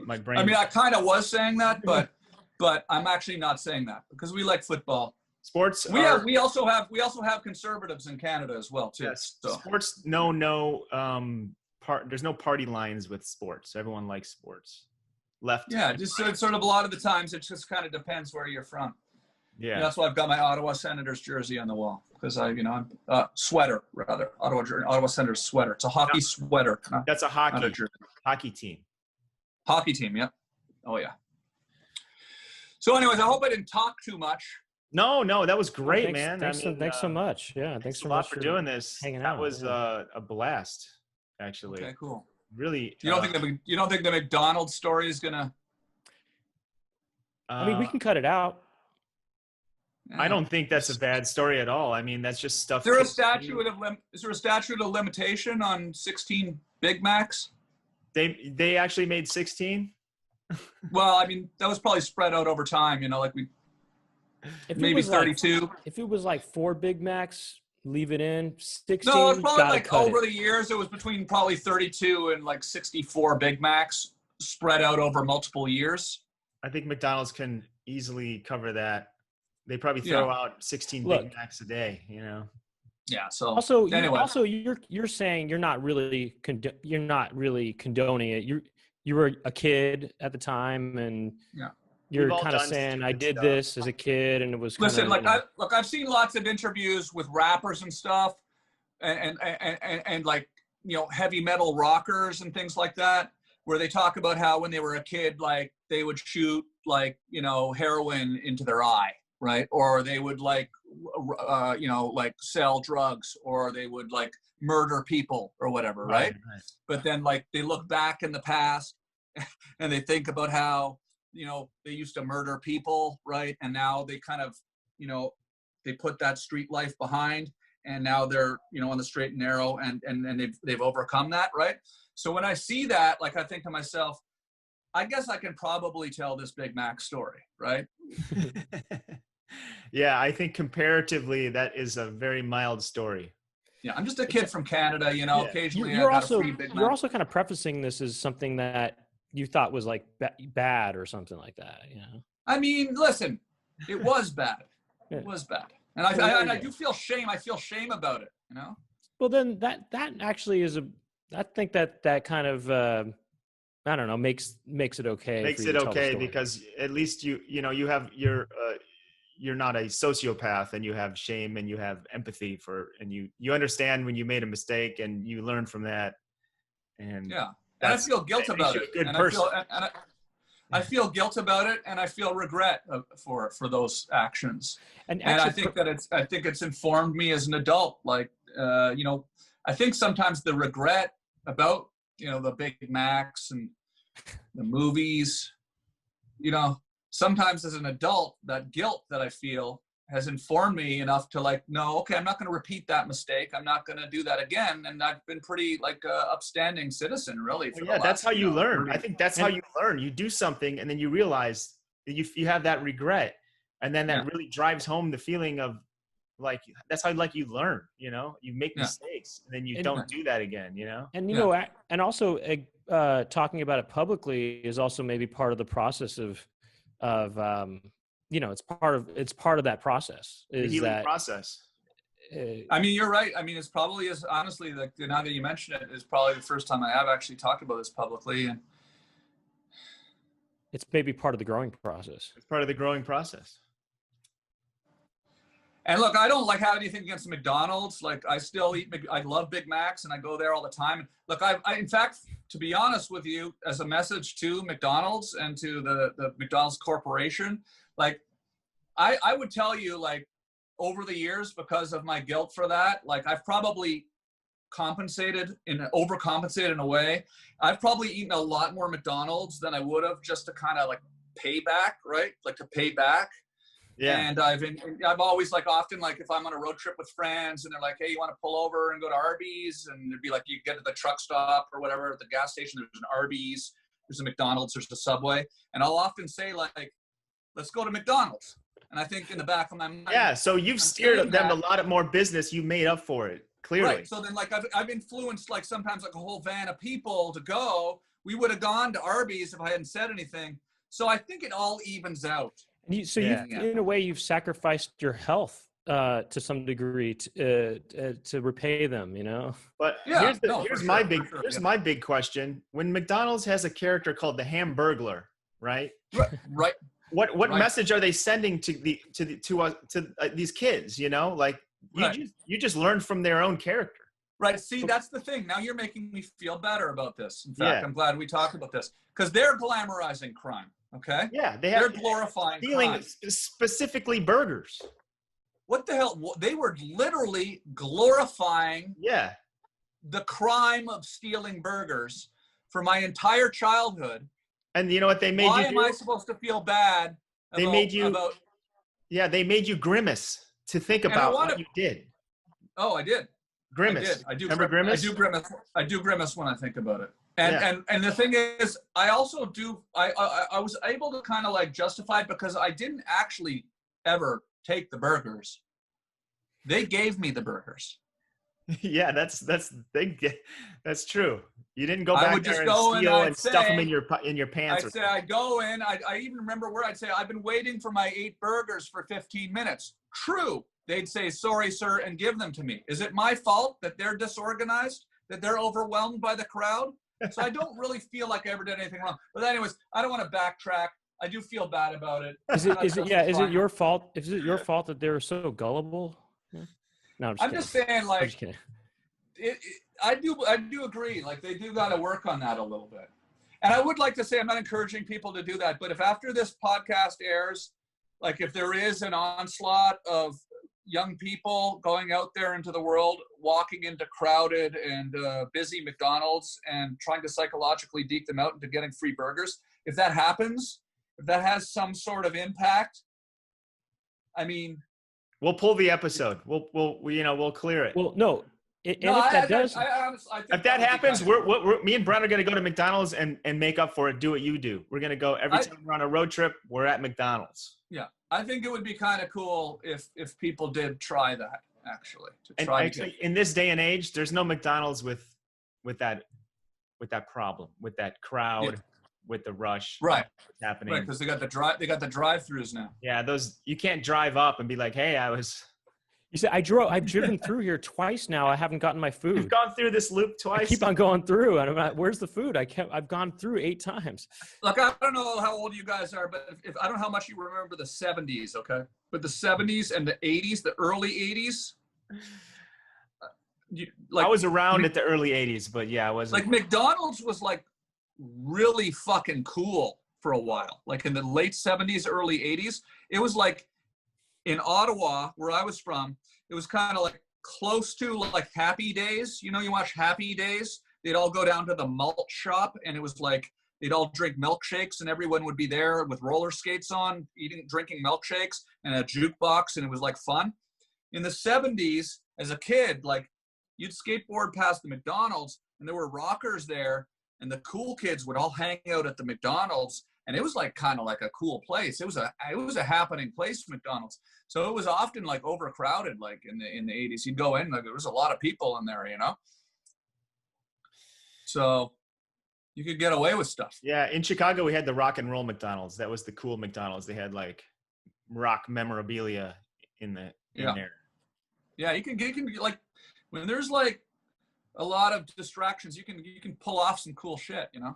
my brain. I mean, I kind of was saying that, but I'm actually not saying that because we like football. Sports. We also have conservatives in Canada as well too. Yes. So. Sports. There's no party lines with sports. Everyone likes sports. Left. Yeah, just sort of a lot of the times it just kind of depends where you're from. Yeah. That's why I've got my Ottawa Senators jersey on the wall because I'm sweater rather Ottawa Senators sweater. It's a hockey sweater. That's a hockey team. Hockey team, yeah. Oh yeah. So, anyways, I hope I didn't talk too much. No, that was great, man. Thanks so much. Yeah, thanks so a lot much for doing this. Hanging that out. was a blast, actually. Okay, cool. Really. You don't think the McDonald's story is gonna? I mean, we can cut it out. I don't think that's a bad story at all. I mean, that's just stuff. Is there a statute of limitation on 16 Big Macs? They actually made 16. Well, I mean, that was probably spread out over time. Maybe 32. If it was like 4 Big Macs, leave it in. 16. No, it's probably like over the years. It was between probably 32 and like 64 Big Macs spread out over multiple years. I think McDonald's can easily cover that. They probably throw out 16 Big Macs a day, Yeah. So also, anyway. you're saying you're not really condoning it. You were a kid at the time, and you're kind of saying I did this as a kid, and it was. Listen, I've seen lots of interviews with rappers and stuff, and like heavy metal rockers and things like that, where they talk about how when they were a kid, like they would shoot like heroin into their eye. Right. Or they would like sell drugs, or they would like murder people or whatever. Right. But then like they look back in the past and they think about how, they used to murder people. Right. And now they kind of, they put that street life behind, and now they're, on the straight and narrow, and they've overcome that. Right. So when I see that, like, I think to myself, I guess I can probably tell this Big Mac story. Right. Yeah, I think comparatively that is a very mild story. Yeah, I'm just a kid from Canada, occasionally you're also kind of prefacing this as something that you thought was like bad or something like that, I mean, listen, it was bad. It was bad. And I do feel shame. I feel shame about it, Well, then that actually is I think that kind of I don't know, makes it okay. Makes it okay because at least you have you're not a sociopath, and you have shame, and you have empathy and you understand when you made a mistake, and you learn from that. And and I feel guilt about it. Good person. I feel guilt about it, and I feel regret for those actions. And I think it's informed me as an adult. Like, I think sometimes the regret about, the Big Macs and the movies, sometimes as an adult, that guilt that I feel has informed me enough to like, no, okay, I'm not going to repeat that mistake. I'm not going to do that again. And I've been pretty like upstanding citizen, really. That's how you learn. I think that's how you learn. You do something, and then you realize that you have that regret. And then that really drives home the feeling of like, that's how like you learn, you make mistakes, and then you don't do that again, And, and also talking about it publicly is also maybe part of the process of it's part of that process. Is the healing process. I mean, you're right. I mean, it's probably is honestly, like, now that you mention it, is probably the first time I have actually talked about this publicly, and it's maybe part of the growing process. It's part of the growing process. And look, I don't have anything against McDonald's. Like, I still I love Big Macs, and I go there all the time. Look, I in fact, to be honest with you, as a message to McDonald's and to the McDonald's Corporation, like, I would tell you, like, over the years, because of my guilt for that, like, I've probably overcompensated in a way. I've probably eaten a lot more McDonald's than I would have, just to kind of like pay back, right? Like, to pay back. Yeah. And I've always like often like if I'm on a road trip with friends and they're like, hey, you want to pull over and go to Arby's? And it'd be like, you get to the truck stop or whatever at the gas station. There's an Arby's, there's a McDonald's, there's a Subway, and I'll often say like, let's go to McDonald's. And I think in the back of my mind, Yeah. So you've steered them a lot of more business. You made up for it. Clearly. Right. So then like I've influenced like sometimes like a whole van of people to go. We would have gone to Arby's if I hadn't said anything. So I think it all evens out. You've in a way, you've sacrificed your health to some degree to repay them, you know? But here's my big question. When McDonald's has a character called the Hamburglar, right? Right. What message are they sending to these kids, you know? Like you just learned from their own character. Right. See, that's the thing. Now you're making me feel better about this. In fact, I'm glad we talked about this because they're glamorizing crime. Okay. Yeah, they're glorifying crime. Specifically burgers. What the hell? They were literally glorifying the crime of stealing burgers for my entire childhood. And you know what they made you do? Why am I supposed to feel bad? They made you grimace to think about what you did. Oh, I did. Grimace. I do. Remember grimace? I do grimace when I think about it. And the thing is, I also do. I was able to kind of like justify it because I didn't actually ever take the burgers. They gave me the burgers. Yeah, that's true. You didn't go back there and steal and stuff them in your pants. I'd say I go in. I even remember where I'd say I've been waiting for my 8 burgers for 15 minutes. True. They'd say, sorry, sir, and give them to me. Is it my fault that they're disorganized, that they're overwhelmed by the crowd? So I don't really feel like I ever did anything wrong. But anyways, I don't want to backtrack. I do feel bad about it. Is it your fault? Is it your fault that they're so gullible? No, I'm just saying, like, I'm just kidding. I do agree. Like, they do got to work on that a little bit. And I would like to say, I'm not encouraging people to do that, but if after this podcast airs, like if there is an onslaught of young people going out there into the world, walking into crowded and busy McDonald's and trying to psychologically deke them out into getting free burgers, if that happens, if that has some sort of impact, I mean, we'll pull the episode. We'll clear it. Well, no. If that happens, me and Brent are going to go to McDonald's and make up for it. Do what you do. We're going to go every time we're on a road trip. We're at McDonald's. Yeah, I think it would be kind of cool if people did try that. Actually, in this day and age, there's no McDonald's with that problem, with that crowd, with the rush. Right, happening. Right, because they got the drive-throughs now. Yeah, those you can't drive up and be like, hey, You said I've driven through here twice now. I haven't gotten my food. You've gone through this loop twice. I keep on going through, and I'm like, where's the food? I've gone through 8 times. Look, I don't know how old you guys are, but if I don't know how much you remember the 70s, okay? But the 70s and the 80s, the early 80s. I was around at the early 80s, but yeah, I wasn't. Like McDonald's was like really fucking cool for a while. Like in the late 70s, early 80s, it was like in Ottawa, where I was from, it was kind of like close to like Happy Days. You know, you watch Happy Days, they'd all go down to the malt shop and it was like, they'd all drink milkshakes and everyone would be there with roller skates on, drinking milkshakes and a jukebox, and it was like fun. In the 70s, as a kid, like you'd skateboard past the McDonald's and there were rockers there and the cool kids would all hang out at the McDonald's. And it was like kind of like a cool place. It was a happening place, McDonald's. So it was often like overcrowded, like in the 80s. You'd go in, like there was a lot of people in there, you know? So you could get away with stuff. Yeah, in Chicago, we had the rock and roll McDonald's. That was the cool McDonald's. They had like rock memorabilia in there. Yeah, you can like, when there's like a lot of distractions, you can pull off some cool shit, you know?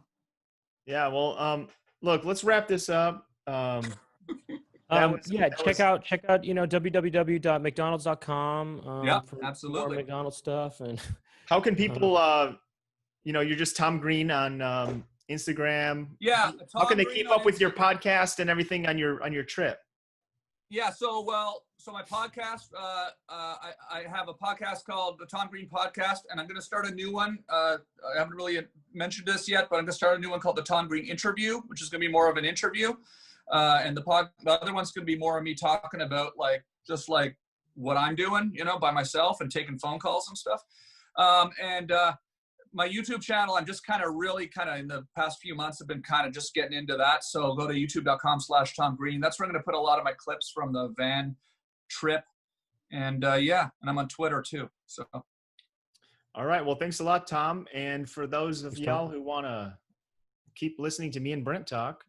Yeah, well, look, let's wrap this up. Check out, www.mcdonalds.com. For absolutely. More McDonald's stuff. And how can people, you're just Tom Green on Instagram. Yeah. How can they keep up with your podcast and everything on your trip? Yeah. So my podcast, I have a podcast called the Tom Green Podcast, and I'm going to start a new one. I haven't really mentioned this yet, but I'm going to start a new one called the Tom Green Interview, which is going to be more of an interview. And the other one's going to be more of me talking about just what I'm doing, by myself and taking phone calls and stuff. And my YouTube channel, I'm just kind of in the past few months, I've been kind of just getting into that. So go to youtube.com/Tom Green. That's where I'm going to put a lot of my clips from the van trip. And and I'm on Twitter too. So. All right. Well, thanks a lot, Tom. And for those of y'all who want to keep listening to me and Brent talk,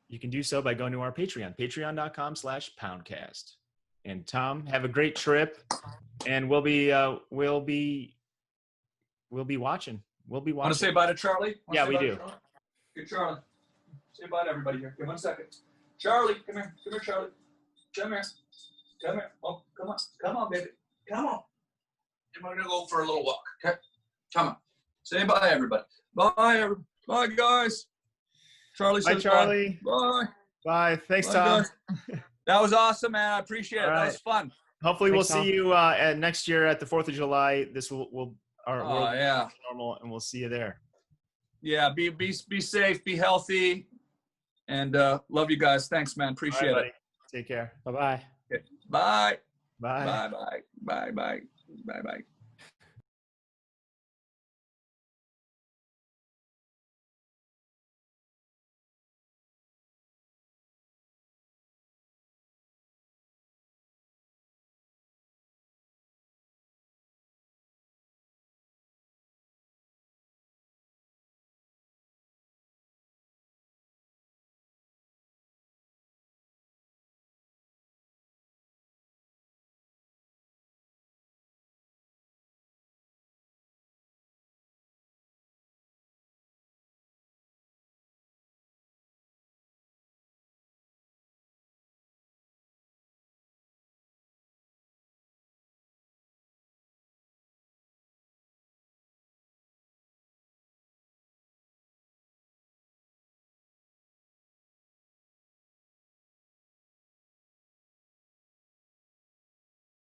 you can do so by going to our Patreon, patreon.com/Poundcast. And Tom, have a great trip. And we'll be watching. Want to say bye to Charlie? Yeah, we do. Good, Charlie. Say bye to everybody here. Give 1 second. Charlie, come here. Come here, Charlie. Come here. Come here. Oh, come on. Come on, baby. Come on. And we're going to go for a little walk, okay? Come on. Say bye, everybody. Bye, bye, guys. Charlie says bye, Charlie. Bye. Bye. Thanks, bye, Tom. That was awesome, man. I appreciate it. That was fun. Hopefully Thanks, we'll see you next year at the 4th of July. This will our world yeah. normal, and we'll see you there. Yeah, be safe, be healthy, and love you guys. Thanks, man. Appreciate it. Take care. Bye-bye. Okay. Bye. Bye. Bye. Bye. Bye. Bye. Bye. Bye.